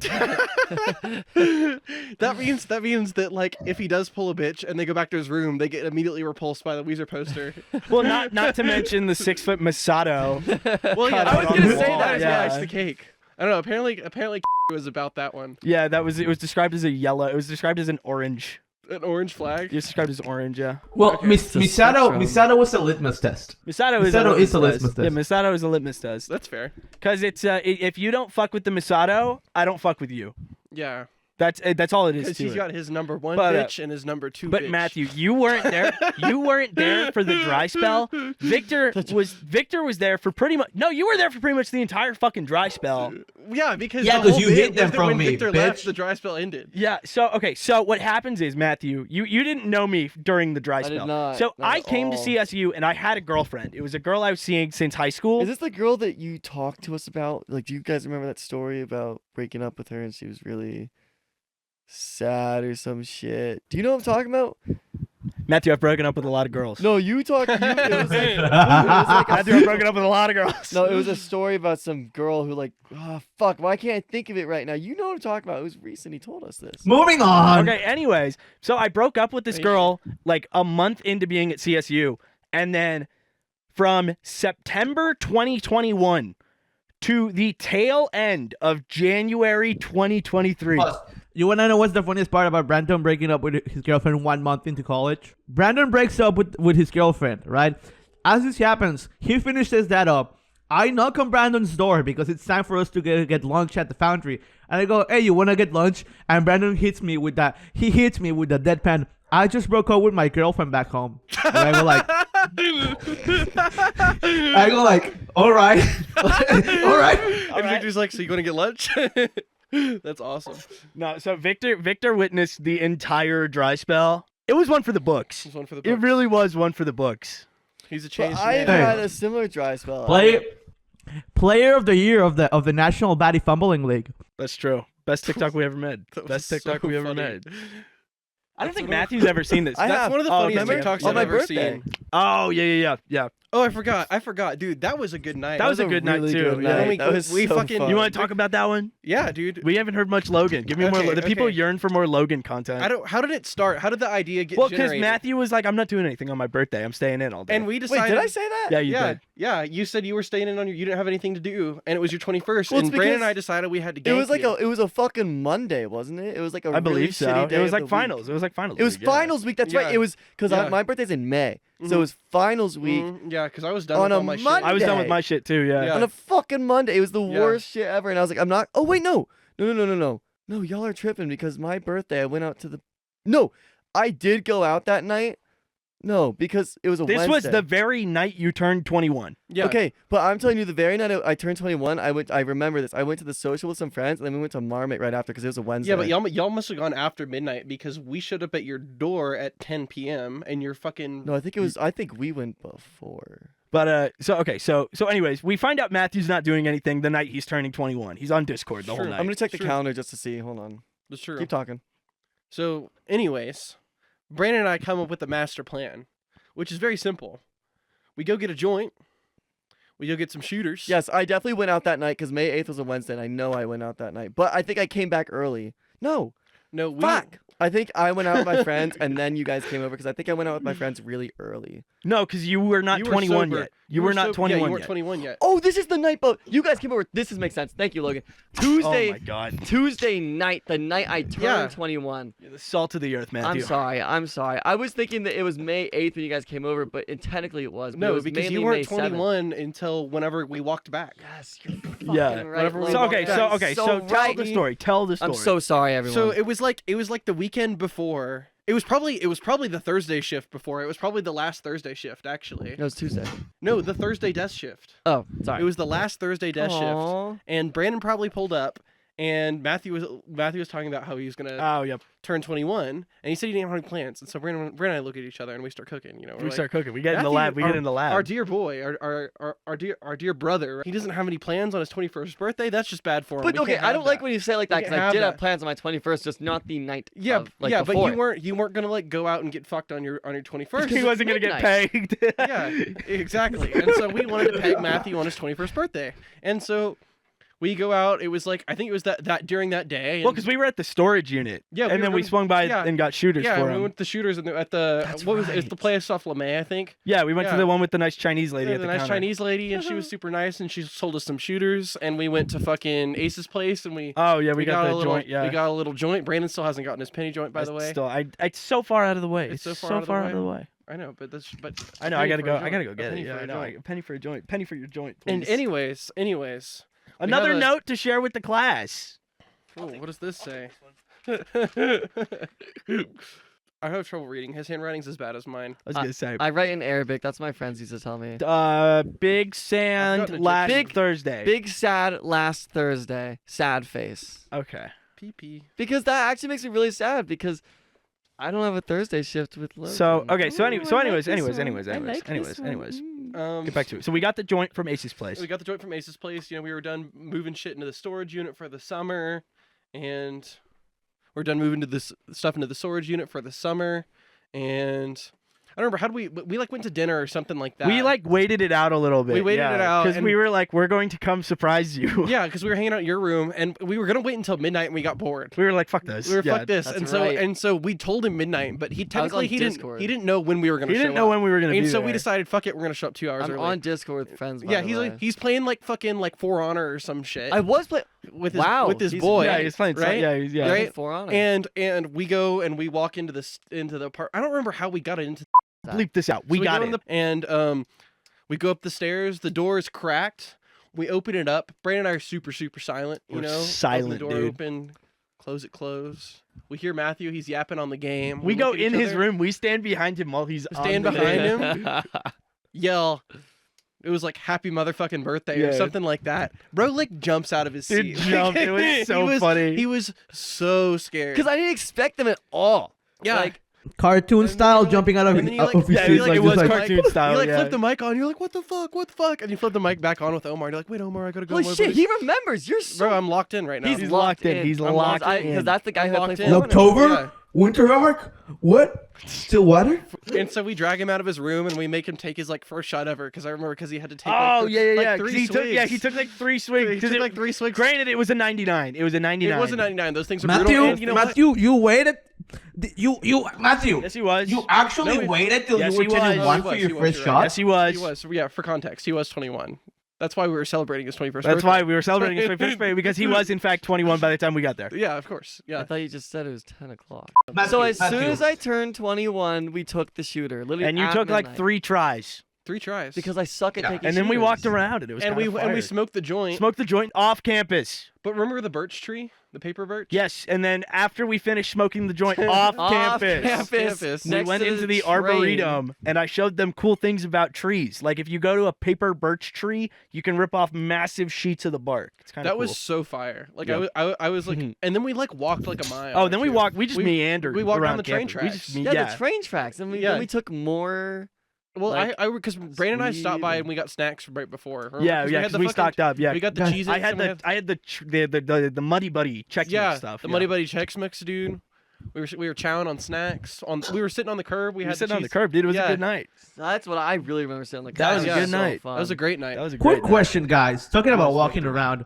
that means that like if he does pull a bitch and they go back to his room, they get immediately repulsed by the Weezer poster. Well, not to mention the 6-foot Masato. Well, yeah, Cut I was out on gonna the say wall, that as yeah. iced the cake. I don't know. Apparently, was about that one. Yeah, it was described as a yellow. It was described as an orange. An orange flag. It was described as orange. Yeah. Well, Okay. It's a spectrum. Misato was a litmus test. Misato is Misato a is a litmus litmus test. Yeah, test. Misato is a litmus test. That's fair. Because it's if you don't fuck with the Misato, I don't fuck with you. Yeah, That's all it is because to he's it. got his number one But, bitch and his number two. But bitch. Matthew, you weren't there. You weren't there for the dry spell. Victor was there for pretty much. No, you were there for pretty much the entire fucking dry spell. Yeah, because Yeah, the 'cause whole you bit hid them was that from when me, Victor left, bitch. the dry spell ended. Yeah. So okay. So what happens is Matthew, you didn't know me during the dry I did spell. not, So not I at came to all. CSU and I had a girlfriend. It was a girl I was seeing since high school. Is this the girl that you talked to us about? Like, do you guys remember that story about breaking up with her and she was really sad or some shit? Do you know what I'm talking about? Matthew, I've broken up with a lot of girls. No, you talked. It was like, Matthew, I've broken up with a lot of girls. no, it was a story about some girl who like, oh fuck, why can't I think of it right now? You know what I'm talking about? It was recent. He told us this. Moving on. Okay, anyways, so I broke up with this girl like a month into being at CSU, and then from September 2021 to the tail end of January 2023. Pause. You wanna know what's the funniest part about Brandon breaking up with his girlfriend 1 month into college? Brandon breaks up with his girlfriend, right? As this happens, he finishes that up. I knock on Brandon's door because it's time for us to get lunch at the foundry. And I go, hey, you wanna get lunch? And Brandon hits me with that. He hits me with the deadpan. I just broke up with my girlfriend back home. And I go like, all right, all right. And Victor's like, so you going to get lunch? That's awesome. No, so Victor witnessed the entire dry spell. It was one for the books. This one for the It books. really was one for the books. He's a But changed I've man. had a similar dry spell. Player of the year of the National Batty Fumbling League. That's true. Best TikTok we ever made. That was Best TikTok so we ever funny. made. I don't That's think one of- Matthew's ever seen this. I That's have. one of the Oh, funniest remember? TikToks On I've my ever birthday. seen. Oh, yeah. Oh, I forgot, dude. That was a good night. That was a good night, really too. good Yeah. night. We- That was we so fucking- fun. You want to talk about that one? Yeah, dude. We haven't heard much Logan. Give me more. Okay, The people okay. yearn for more Logan content. How did it start? How did the idea get Well, because generated? Matthew was like, I'm not doing anything on my birthday. I'm staying in all day. and we Wait, decided. did I say that? yeah, you yeah, did. yeah. You said you were staying in on you didn't have anything to do, and it was your 21st. Well, it's and Brandon and because I decided we had to. It was gank like you. it was a fucking Monday, wasn't it? It was like a I really believe so. shitty day It was of like the week. finals. It was like finals. It was week, yeah. finals week. That's right. Yeah. It was because Yeah. my birthday's in May, so Mhm. it was finals week Yeah, because I was done on with a all my shit. Monday. I was done with Day. my shit too. Yeah. Yeah. on a fucking Monday. It was the Yeah. worst shit ever, and I was like, I'm not. Oh wait, no, y'all are tripping because my birthday. I went out to the. No, I did go out that night. No, because it was a This Wednesday. was the very night you turned 21. Yeah. Okay, but I'm telling you, the very night I turned 21, I remember this. I went to the social with some friends, and then we went to Marmot right after because it was a Wednesday. Yeah, but y'all must have gone after midnight because we showed up at your door at 10 p.m. and you're fucking. No, I think it was. I think we went before. But so anyways, we find out Matthew's not doing anything the night he's turning 21. He's on Discord the whole Sure. night. I'm gonna check the Sure. calendar just to see. Hold on. That's true. Keep talking. So, anyways, Brandon and I come up with a master plan, which is very simple. We go get a joint. We go get some shooters. Yes, I definitely went out that night because May 8th was a Wednesday, and I know I went out that night. But I think I came back early. No, No, we. fuck. I think I went out with my friends, and then you guys came over because I think I went out with my friends really early. No, because you were not You were 21 sober. yet. You were not sober. 21 Yeah, you weren't yet. 21 yet. Oh, this is the night, but you guys came over. This makes sense. Thank you, Logan. Tuesday. Oh my god. Tuesday night, the night I turned Yeah. 21. You're the salt of the earth, I'm Matthew. sorry. I was thinking that it was May 8th when you guys came over, but technically it was. But it No, was because you mainly weren't May 7th. 21 until whenever we walked back. Yes, you're fucking Yeah. right. Whenever we Logan. So walked okay, back. so tell right. the story. Tell the story. I'm so sorry, everyone. So it was like the weekend before. It was probably the Thursday shift before. It was probably the last Thursday shift actually. No, it was Tuesday. No, the Thursday desk shift. Oh, sorry. It was the last Thursday desk shift. Aw. And Brandon probably pulled up, and Matthew was talking about how he was gonna Oh yeah. turn 21, and he said he didn't have any plans. And so Brandon and I look at each other and we start cooking. You know, We we're start cooking. We get in the Matthew, lab. We get in the lab. Our dear boy, our dear brother, he doesn't have any plans on his 21st birthday. That's just bad for him. But We okay, can't I have don't like that. when you say it like We that can't because I have did have that. plans on my 21st, just not the night. Yeah, of, like, yeah, before. but you weren't gonna like go out and get fucked on your 21st. he wasn't gonna get midnight. paid. Yeah, exactly. And so we wanted to peg Matthew on his 21st birthday, and so we go out. It was like I think it was that during that day. And, Well, because we were at the storage unit. Yeah, and we then were we gonna- swung by yeah. and got shooters yeah, for we him. went to the shooters at the That's what was it? It's the right. place off LeMay, I think. Yeah, we went to Yeah. the one with the nice Chinese lady Yeah, at the the nice counter. Chinese lady, and she was super nice, and she sold us some shooters, and we went to fucking Ace's place, and we Oh yeah, we got a the little joint. Yeah, we got a little joint. Brandon still hasn't gotten his penny joint, by That's the way. Still, it's so far out of the way. It's It's so so far out of the way. I know, but I know. a I penny gotta for go. a I joint. gotta go A get penny it. for Yeah, a I know. joint. A penny for a joint. Penny for your joint. And Please. anyways, Another have a- note to share with the class. oh, what does this say? I have trouble reading. His handwriting's as bad as mine. I was gonna say. I write in Arabic. That's what my friends used to tell me. Big Sand gotten a last Big- Thursday. Big sad last Thursday. Sad face. Okay. PP. Because that actually makes me really sad because I don't have a Thursday shift with Logan. So okay. So anyways. Ooh, I like this one. I Anyways. like this one. Mm. Get back to it. So we got the joint from Ace's place. We got the joint from Ace's place. You know, we were done moving shit into the storage unit for the summer, and we're done moving this stuff into the storage unit for the summer, and I don't remember how did we like went to dinner or something like that. We like waited it out a little bit. We waited it out, because and- we were like, we're going to come surprise you. yeah, because we were hanging out in your room, and we were gonna wait until midnight, and we got bored. We were like, fuck this. We were Yeah. fuck this, that's and right. so we told him midnight, but he I was technically on he Discord. didn't know when we were gonna. He didn't show know up. when we were gonna And be so there. we decided, fuck it, we're gonna show up 2 hours I'm early. on Discord with friends. By yeah, the way. he's playing like fucking like For Honor or some shit. I was playing. with his Wow, with his he's- boy. Yeah, he's playing. right? Yeah, he's, yeah. Right? For honor. And we go and we walk into the part. I don't remember how we got into. Bleep this out. We So got go it. in and we go up the stairs. The door is cracked. We open it up. Brandon and I are super silent. You We're know, silent, open the door dude. open, close it close. We hear Matthew. He's yapping on the game. We go look at in each his other, room. We stand behind him while he's Stand on the behind game. him. Yell. It was like happy motherfucking birthday or Yeah. something like that. Bro like jumps out of his Dude seat. jumped. It was so funny. He was so scared. Because I didn't expect them at all. Yeah. Like Cartoon And then style you're like- jumping out of and then you, like- his Yeah, seat, it was just cartoon style. You like yeah. flip the mic on. You're like, what the fuck? What the fuck? And you flip the mic back on with Omar. And you're like, wait, Omar, I gotta go. Holy my shit, buddy. he remembers. You're so. Bro, I'm locked in right now. He's locked in. He's I'm locked locked in. Because that's the guy who I Locked played in. for. October, Yeah. winter arc. What? Still water? And so we drag him out of his room and we make him take his like first shot ever because I remember because he had to take. Oh like, yeah. 3 He took, swigs. he took like 3 swigs. He 'cause took it- like 3 swigs. Granted, it was a 99. It was a 99. It was a 99. Those things are Matthew, brutal. And you know what? Matthew, you waited. Matthew. Yes, he was. You actually No, he- waited till Yes, you were he was. 21 He for was, your he was, first you're shot. right. Yes, he was. He was. So, yeah, for context, he was 21. That's why we were celebrating his 21st That's birthday. why we were celebrating his 21st birthday because he was in fact 21 by the time we got there. Yeah, of course. I Yeah. thought you just said it was 10 o'clock. Matthew, So as soon Matthew. as I turned 21, we took the shooter. Literally And you at took like midnight. 3 tries. 3 tries. Because I suck at Yeah. taking And then we shooters. walked around and it was and we kinda smoked the joint. smoked the joint off campus. But remember the birch tree, the paper birch? Yes, and then after we finished smoking the joint off campus, campus. we next went to into the train. arboretum and I showed them cool things about trees. Like if you go to a paper birch tree, you can rip off massive sheets of the bark. It's kind of That cool. was so fire. Like Yeah. I was like, and then we like walked like a mile. Oh, then we too. walked. We just meandered. we walked down around the train campus. We tracks. just Yeah, the train tracks. And Yeah. then we took more. Well, like, because Brandon and I stopped by sweet. and we got snacks right before. Remember? Yeah, 'Cause yeah, had because the we fucking- stocked up. Yeah, We got the Guys, cheese. I had the Muddy Buddy Chex Mix yeah, stuff. the yeah. Muddy Buddy Chex Mix, dude. We were chowing on snacks. We were sitting on the curb. We We had were sitting on the cheese- curb, dude. It was Yeah. a good night. That's what I really remember saying. Like, That was a Yeah. good so night. Fun. That was a great night. That was a Quick great question, guys. Talking about was walking around,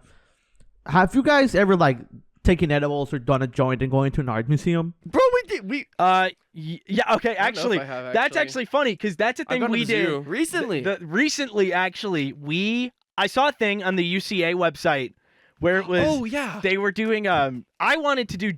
have you guys ever like taken edibles or done a joint and going to an art museum? Bro, we did. We night. Yeah. Okay. I don't know if Actually, I have, that's actually funny because that's a I've thing gone to we the did zoo. recently. recently. Actually, I saw a thing on the UCA website where it was. Oh yeah. They were doing I wanted to do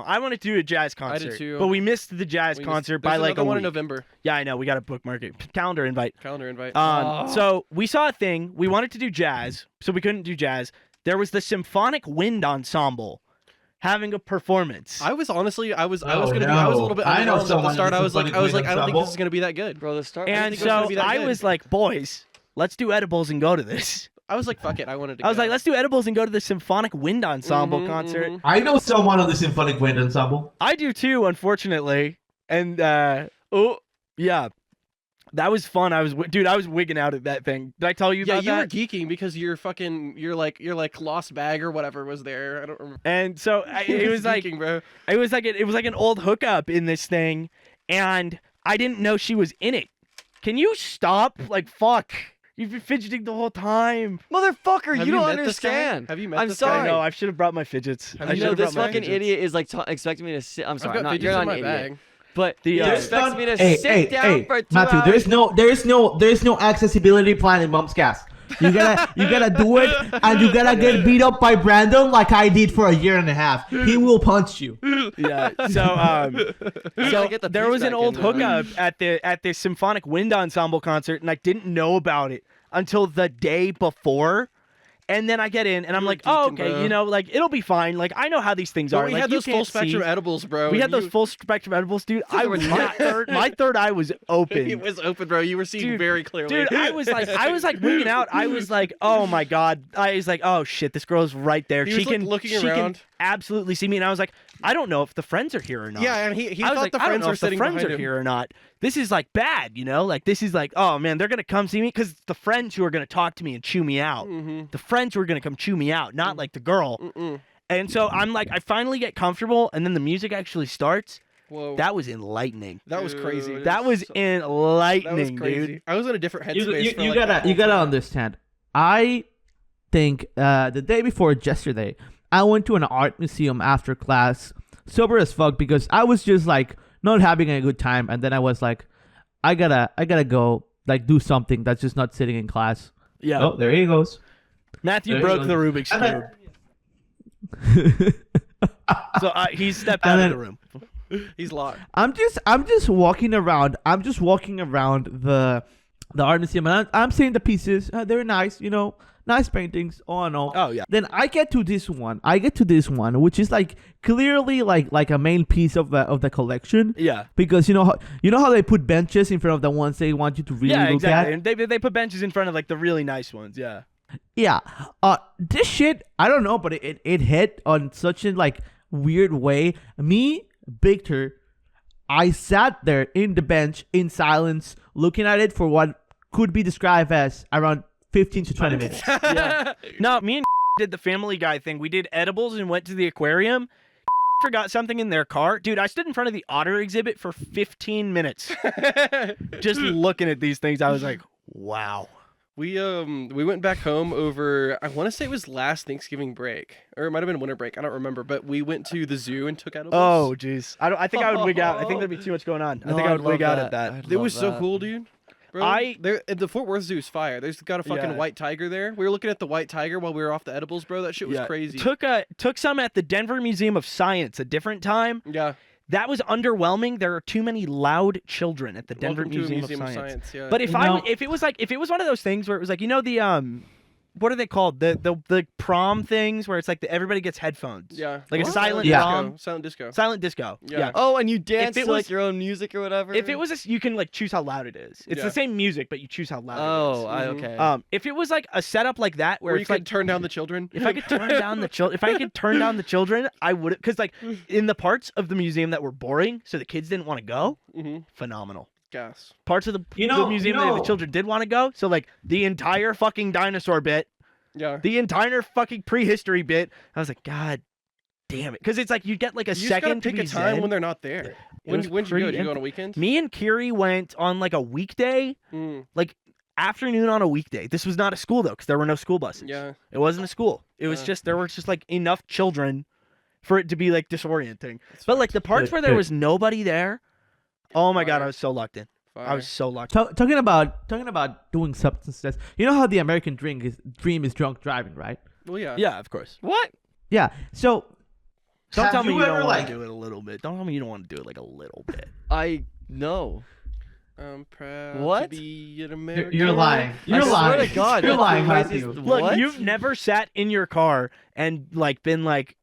I wanted to do a jazz concert. too. But we missed the jazz We missed- concert there's by like another a one week. in November. Yeah, I know. We got to bookmark it. Calendar invite. Calendar invite. Oh. So we saw a thing. We wanted to do jazz, so we couldn't do jazz. There was the Symphonic Wind Ensemble having a performance. I was honestly, I was Oh, gonna be, I was a no. little bit I know underwhelmed at someone the start. in I was like, Symphonic Wind I don't think Ensemble. this is gonna be that good. Bro, the start. and think it was gonna so be that I good. was like, boys, let's do edibles and go to this. I was like, fuck it, I wanted to. I was go. like, let's do edibles and go to the Symphonic Wind Ensemble Mhm, concert. mhm. I know someone on the Symphonic Wind Ensemble. I do too, unfortunately. And oh yeah, that was fun. I was wigging out at that thing. Did I tell you Yeah, about you were that? geeking because you're like lost bag or whatever was there. I don't remember. And so it was like geeking, bro. it was like an old hookup in this thing, and I didn't know she was in it. Can you stop? Like fuck. You've been fidgeting the whole time. Motherfucker, Have you don't met this guy? understand. Have you met I'm this guy? sorry. No, I should have brought my fidgets. Have I you should No, have this brought my fucking fidgets. idiot is like expecting me to sit. I'm sorry, I've got not, you're fidgets not in my an idiot. bag. But The, he uh, expects me to Hey, sit down for 2 Matthew, hours. there's no accessibility plan in Momscast. You gotta do it, and you gotta get beat up by Brandon like I did for a year and a half. He will punch you. Yeah. So gotta get the there piece was an back old in there. hookup at the Symphonic Wind Ensemble concert, and I didn't know about it until the day before. And then I get in, and I'm You were like, oh, geeking, okay, bro. you know, like it'll be fine. Like I know how these things But are. we Like, had you those full can't spectrum see. edibles, bro. We and had those you- full spectrum edibles, dude. Dude, I they were was nuts. my third eye was open. It was open, bro. You were seeing Dude, very clearly. Dude, I was like winging out. I was like, oh my god. I was like, oh shit, this girl's right there. He she was, like, can looking she around. can absolutely see me. And I was like, I don't know if the friends are here or not. Yeah, and he I was thought like, the I don't friends know were if the sitting friends behind are him. here or not. This is like bad, you know? Like this is like, oh man, they're gonna come see me because the friends who are gonna talk to me and chew me out. Mm-hmm. The friends who are gonna come chew me out, not like the girl. Mm-mm. And so I'm like, I finally get comfortable, and then the music actually starts. Whoa, That was enlightening. that was crazy. Dude. That was That enlightening, was crazy. dude. I was in a different You, headspace. you, for you like gotta you gotta understand. I think the day before yesterday, I went to an art museum after class, sober as fuck, because I was just like not having a good time, and then I was like, I gotta go like do something that's just not sitting in class. Yeah. Oh, there he goes. Matthew There broke you the go. Rubik's And then- Cube. So he stepped out And of then- the room. He's locked. I'm just walking around. I'm just walking around the art museum, and I'm seeing the pieces. They're nice, you know, nice paintings. All in all. Oh yeah. Then I get to this one. Which is like clearly like a main piece of the collection. Yeah. Because you know how they put benches in front of the ones they want you to really Yeah, look exactly. at. And they put benches in front of like the really nice ones. Yeah. Yeah. This shit, I don't know, but it hit on such a like weird way. Me, Victor, I sat there in the bench in silence, looking at it for what could be described as around 15 to 20 minutes. Yeah. No, me and did the Family Guy thing. We did edibles and went to the aquarium. Forgot something in their car. Dude, I stood in front of the otter exhibit for 15 minutes just looking at these things. I was like, wow. We went back home over, I want to say it was last Thanksgiving break, or it might have been winter break. I don't remember, but we went to the zoo and took edibles. Oh, jeez. I think I would wig out. I think there'd be too much going on. I think I would wig out at that. It was so cool, dude. Bro, the Fort Worth Zoo is fire. There's got a fucking white tiger there. We were looking at the white tiger while we were off the edibles, bro. That shit was crazy. Took some at the Denver Museum of Science a different time. Yeah. That was underwhelming. There are too many loud children at the Denver Welcome to a Museum of Science. Yeah. But if it was one of those things where it was like, the what are they called? The prom things where it's like everybody gets headphones. Yeah. Like a silent Yeah. prom. Silent disco. Silent disco. Yeah. Oh, and you dance it to like was- your own music or whatever. If it was you can like choose how loud it is. It's Yeah. the same music, but you choose how loud Oh, it is. okay. If it was like a setup like that where Where you it's could like turn down the children. if I could turn down the children, I would, because like in the parts of the museum that were boring, so the kids didn't want to go. Phenomenal. Gas. Parts of the know- museum you that know- the children did want to go. So like the entire fucking dinosaur bit, Yeah. the entire fucking prehistory bit. I was like, God damn it, because it's like you get like a You just second gotta to pick be a time zen. when they're not there. It When was did you go? pretty Did you go on a empty. weekend? Me and Kiri went on like a weekday, like afternoon on a weekday. This was not a school though, because there were no school buses. Yeah. It wasn't a school. It was just there were just like enough children for it to be like disorienting. But like the parts where there was nobody there, oh my God, I was so locked in. I was so locked in. Talking about doing substances. You know how the American dream is drunk driving, right? Well, yeah. Yeah, of course. What? Yeah. So Don't Have tell me you you ever, don't want like- to do it a little bit. Don't tell me you don't want to do it like a little bit. I know. I'm proud to What? be an American. You're lying. You're I lying. swear to God, You're that's lying, the craziest- Matthew. Look, What? you've never sat in your car and like been like,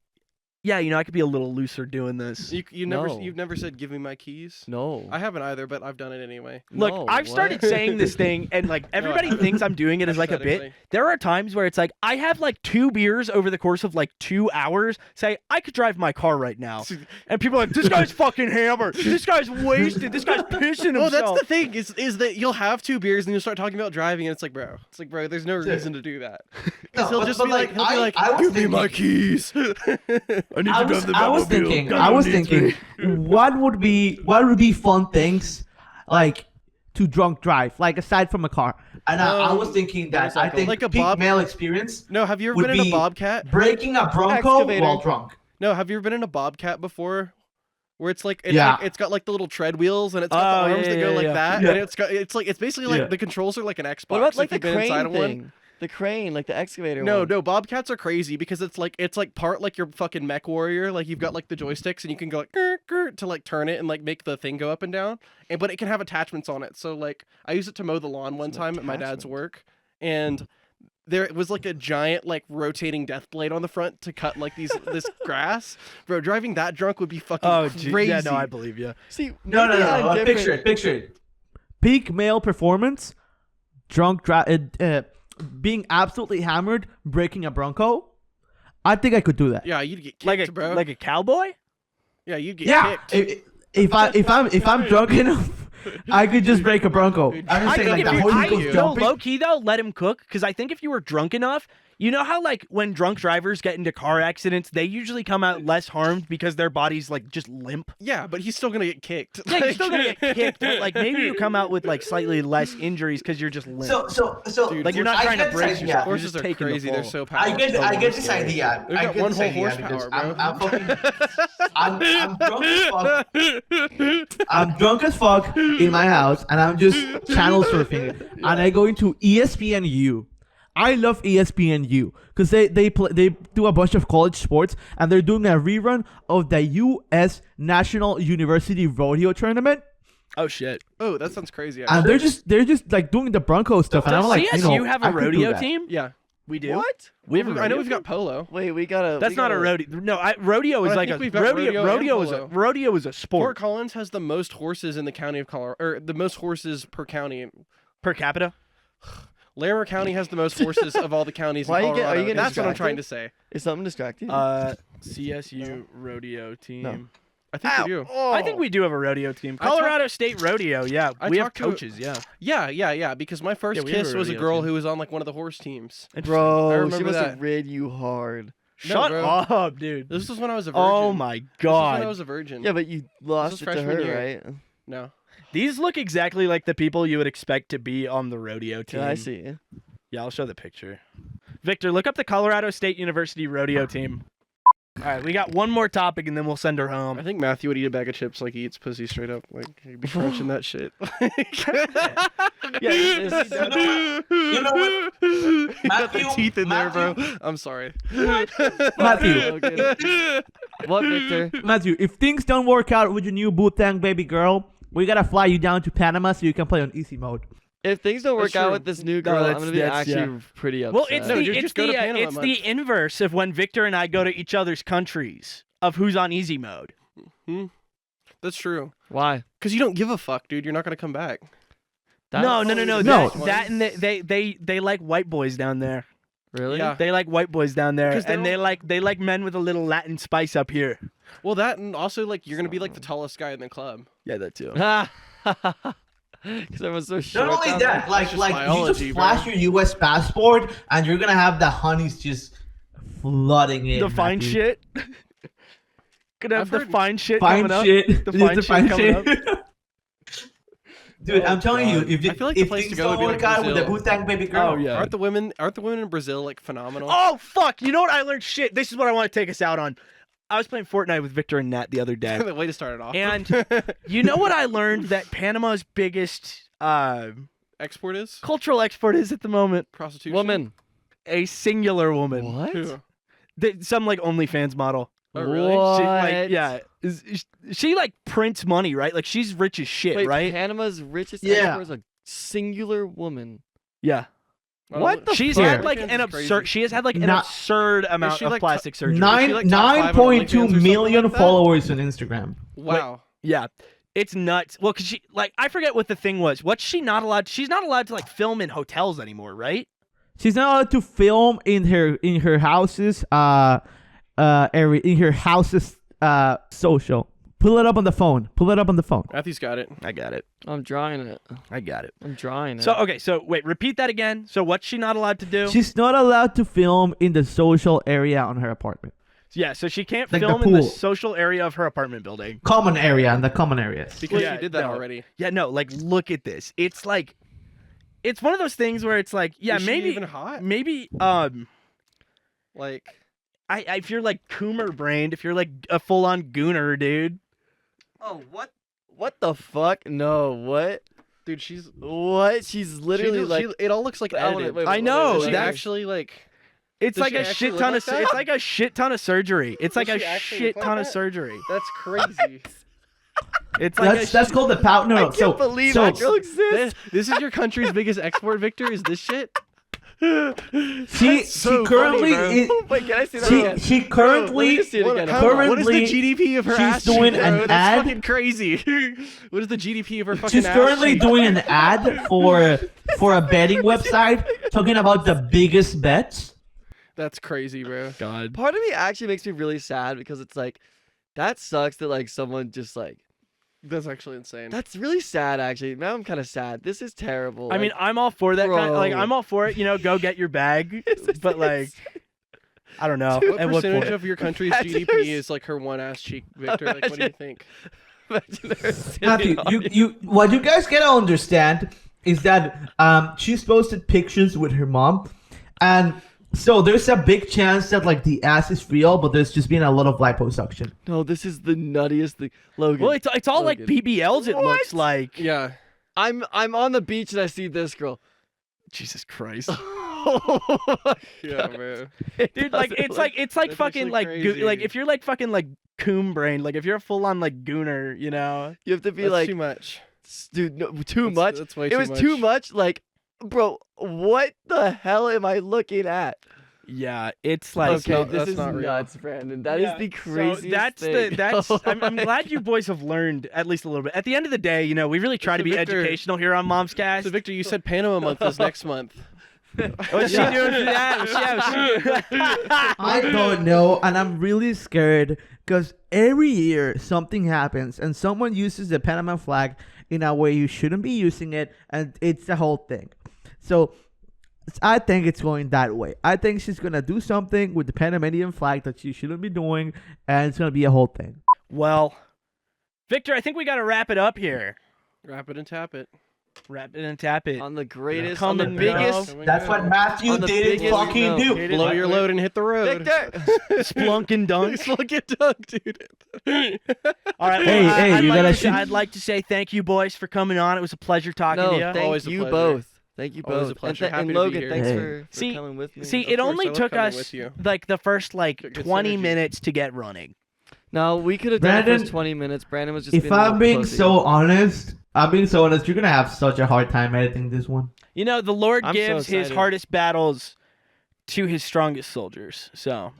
yeah, I could be a little looser doing this. No. You've never said give me my keys. No. I haven't either, but I've done it anyway. Look, No, I've started what? saying this thing, and like everybody thinks I'm doing it as like a bit. Hypothetically. There are times where it's like I have like 2 beers over the course of like 2 hours. Say I could drive my car right now, and people are like, "This guy's fucking hammered. This guy's wasted. This guy's pissing Oh, himself." that's the thing is that you'll have 2 beers and you'll start talking about driving, and it's like, bro, there's no reason to do that. 'Cause No, he'll just but, be like, he'll be like, I was give me thinking, my keys. I was thinking, what would be fun things like to drunk drive, like aside from a car? And I was thinking that I think like a peak bob- male experience No, have you ever would been in a be Bobcat? breaking a Bronco Excavator. while drunk. No, have you ever been in a Bobcat before? Where it's like, Yeah. it's got like the little tread wheels and it's got Oh, the arms yeah, that go yeah, like yeah. that, Yeah. and it's basically like Yeah. the controls are like an Xbox. What about like if the you've been inside crane of one. thing? The crane, like the excavator No, one. no, Bobcats are crazy because it's like part like your fucking mech warrior. Like you've got like the joysticks and you can go like to like turn it and like make the thing go up and down. But it can have attachments on it. So like I used it to mow the lawn one time at my dad's work, and there was like a giant like rotating death blade on the front to cut like this grass. Bro, driving that drunk would be fucking crazy. yeah, no, I believe you. See, No, maybe I'm different. Picture it. peak male performance, drunk being absolutely hammered, breaking a Bronco. I think I could do that. Yeah, you'd get kicked, bro. Like a cowboy. Yeah, you'd get Yeah. kicked. If I'm drunk enough, I could just break a Bronco. I'm just I saying, think like if the you, Holy Ghost no, jumping. low key though, let him cook. Because I think if you were drunk enough, you know how like when drunk drivers get into car accidents, they usually come out less harmed because their body's like just limp. Yeah, but he's still gonna get kicked. Yeah, you're still gonna get kicked, but like maybe you come out with like slightly less injuries because you're just limp. So like you're not I trying to get this brace idea. yourself. You're Horses just are taking the crazy. They're fall. so powerful. I get this idea. They've I got get one this whole idea horsepower, because bro. I'm fucking, I'm drunk as fuck. I'm drunk as fuck in my house, and I'm just channel surfing, and I go into ESPNU. I love ESPNU because they do a bunch of college sports, and they're doing a rerun of the U.S. National University Rodeo Tournament, Oh shit! Oh, that sounds crazy. and they're just like doing the Bronco stuff, and I'm Does like, CSU have a I could do rodeo that. team? Yeah. We do. What? We have a I know rodeo we've got team? polo. Wait, we gotta. That's we not a uh, rodeo. No, rodeo is I like think a we've got rodeo and rodeo is a Fort sport Collins has the most horses in the county of Colorado, or the most horses per county. per capita. Larimer County has the most horses of all the counties Why in are you Colorado. getting That's what I'm distracted? trying to say. Is something distracting? CSU rodeo team. No. I think we do. Oh. I think we do have a rodeo team. I talk- Colorado State Rodeo, yeah. I We have talked to- coaches, yeah. Yeah. Because my first Yeah, we have kiss a was a rodeo girl team. who was on like one of the horse teams. I Bro, she remember must that. have rid you hard. Shut bro. up, dude. This was when I was a virgin. Oh my This was when I god. was a virgin. Yeah, but you lost was it to freshman her, year. right? No. These look exactly like the people you would expect to be on the rodeo team. Yeah, I see. Yeah, I'll show the picture. Victor, look up the Colorado State University rodeo team. All right, we got one more topic and then we'll send her I home. think Matthew would eat a bag of chips like he eats pussy straight up. Like he'd be crunching that shit. Yeah, this- You know what? He got the Matthew- teeth in there, bro. Matthew- I'm sorry. Matthew, Okay. What, Victor? Matthew, if things don't work out with your new Bootang baby girl, we gotta fly you down to Panama so you can play on easy mode. If things don't That's work out true. with this new No, girl, I'm that's- gonna be that's- actually yeah. pretty upset. Well, it's No, the dude, it's just go to the Panama it's a the month. inverse of when Victor and I go to each other's countries of who's on easy mode. That's true. Why? Because you don't give a fuck, dude. You're not gonna come back. No. No. That and they like white boys down there. Really? Yeah. They like white boys down there, 'Cause they and don't- they like men with a little Latin spice up here. Well, that and also like you're gonna be like the tallest guy in the club. Yeah, that too. Because everyone's so short. Not only down that, It's just you biology, just bro. flash your U.S. passport and you're gonna have the honeys just flooding in. The fine Matthew. shit. Gonna have I've the heard- fine shit Fine coming shit. The Just fine the shit fine coming shit. Dude, Oh, I'm telling God. you, if I feel like if the place to things go don't would be, work like, out with the Brazil. Bootang baby girl, Oh, yeah. Aren't the women in Brazil like phenomenal? Oh fuck! You know what I learned? Shit. This is what I want to take us out on. I was playing Fortnite with Victor and Nat the other day, The way to start it off. and you know what I learned that Panama's biggest Export is cultural export is at the moment? prostitution. Woman. A singular woman. What? Who? Some like OnlyFans model. Oh, really? She, like, What? yeah. She like prints money, right? Like she's rich as shit, Wait, right? Panama's richest Yeah. export is a singular woman. Yeah. What the She's fuck? had like OnlyFans an is crazy. absurd. She has had like an Not- absurd amount she, of like, plastic surgery. she, like, top 5 on OnlyFans or 9.2 something million like that? followers on Instagram. Wow. Yeah, it's nuts. Well, cause she like I forget what the thing was. What's she not allowed? She's not allowed to like film in hotels anymore, right? She's not allowed to film in her house's area, in her house's social. Pull it up on the phone. Matthew's got it. I got it. I'm drawing it. I got it. I'm drawing it. So okay, so wait, repeat that again. So what's she not allowed to do? She's not allowed to film in the social area on her apartment. Yeah, so she can't Like the film in the pool. social area of her apartment building. Common area and the common areas. Because Yeah, you did that no. already. Yeah, no, like look at this. It's like, it's one of those things where it's like, yeah, Is she maybe even hot? maybe Like, I if you're like Coomer brained, if you're like a full on gooner, dude. Oh, what? What the fuck? No, what? dude, she's What? She's literally like. it all looks like I wanna- edited. wait, I know, Does she that's- actually like? It's Does like she a actually shit look ton like of that? it's like a shit ton of surgery. It's like a Does she actually shit look like ton of that? surgery. That's crazy. It's like That's called the pout. No, I no. can't So believe so that girl exists. this is your country's biggest export, Victor. Is this shit? she so currently funny, bro. Wait, can I see that again? she Let me currently just see it again. What is the Currently, GDP of her she's ass doing cheek, an bro? That's ad. fucking crazy. What is the GDP of her fucking she's ass currently cheek? doing an ad for a betting website talking about the biggest bets. That's crazy, bro. God. Part of me actually makes me really sad because it's like, that sucks that like someone just like. That's actually insane. That's really sad, actually. Now I'm kind of sad. This is terrible. I mean, I'm all for that kind like bro. I'm all for it, you know, go get your bag. But like I don't know. what At what percentage point? of your country's Imagine GDP there's- is like her one ass cheek, Victor? Like, what do you Imagine- think? Imagine her sitting Matthew, on you what you guys gotta understand is that she's posted pictures with her mom, and so there's a big chance that like the ass is real, but there's just been a lot of liposuction. No, this is the nuttiest thing, Logan. Well, it's all like Logan. BBLs it looks What? like. Yeah. I'm on the beach and I see this girl. Jesus Christ. Yeah, man. Dude, like it's like That's fucking actually like crazy. like if you're like fucking like coom brain, like if you're a full on like gooner, you know. you have to be That's like, too much. dude, no, too That's- much. That's way It too was much. too much. Like, bro, what the hell am I looking at? Yeah, it's like That's Okay, not- this that's is not real. nuts, Brandon. That is Yeah, the craziest So that's thing. I'm glad you boys have learned at least a little bit. At the end of the day, you know, we really try to So be Victor- educational here on Momscast. So Victor, you said Panama month is next month. What's she doing for that? I don't know, and I'm really scared because every year something happens and someone uses the Panama flag in a way you shouldn't be using it, and it's the whole thing. So I think it's going that way. I think she's gonna do something with the Panamanian flag that she shouldn't be doing, and it's gonna be a whole thing. Well, Victor, I think we got to wrap it up here. Wrap it and tap it. Wrap it and tap it. On the greatest, Come on the and biggest. go. That's what Matthew On the didn't biggest- fucking no. do. Hit it. Blow your load and hit the road. Victor! Splunking dunk. Splunking dunk, dude. All right. Hey, well, hey, I'd, you like gotta to say, shoot- I'd like to say thank you, boys, for coming on. It was a pleasure talking No, to you. thank Always a you pleasure. both. Thank you Always both. a pleasure. And, Happy and to be Logan, here. thanks Hey. for See- coming with me. See, Of it course, only I love took coming us with you. like the first like Good 20 synergy. minutes to get running. No, we could have done the Brandon, first 20 minutes. Brandon was just If being a little I'm being pussy. so honest, you're gonna have such a hard time editing this one. You know, the Lord I'm so gives his excited. hardest battles to his strongest soldiers. So,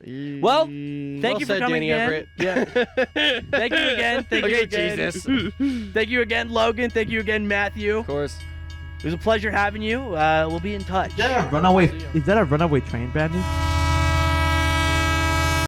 well, thank Well you for said, coming Danny again. Everett. Yeah. Thank you again. Thank you Okay, again. Jesus. Thank you again, Logan. Thank you again, Matthew. Of course. It was a pleasure having you. We'll be in touch. Is that a runaway train, Brandon?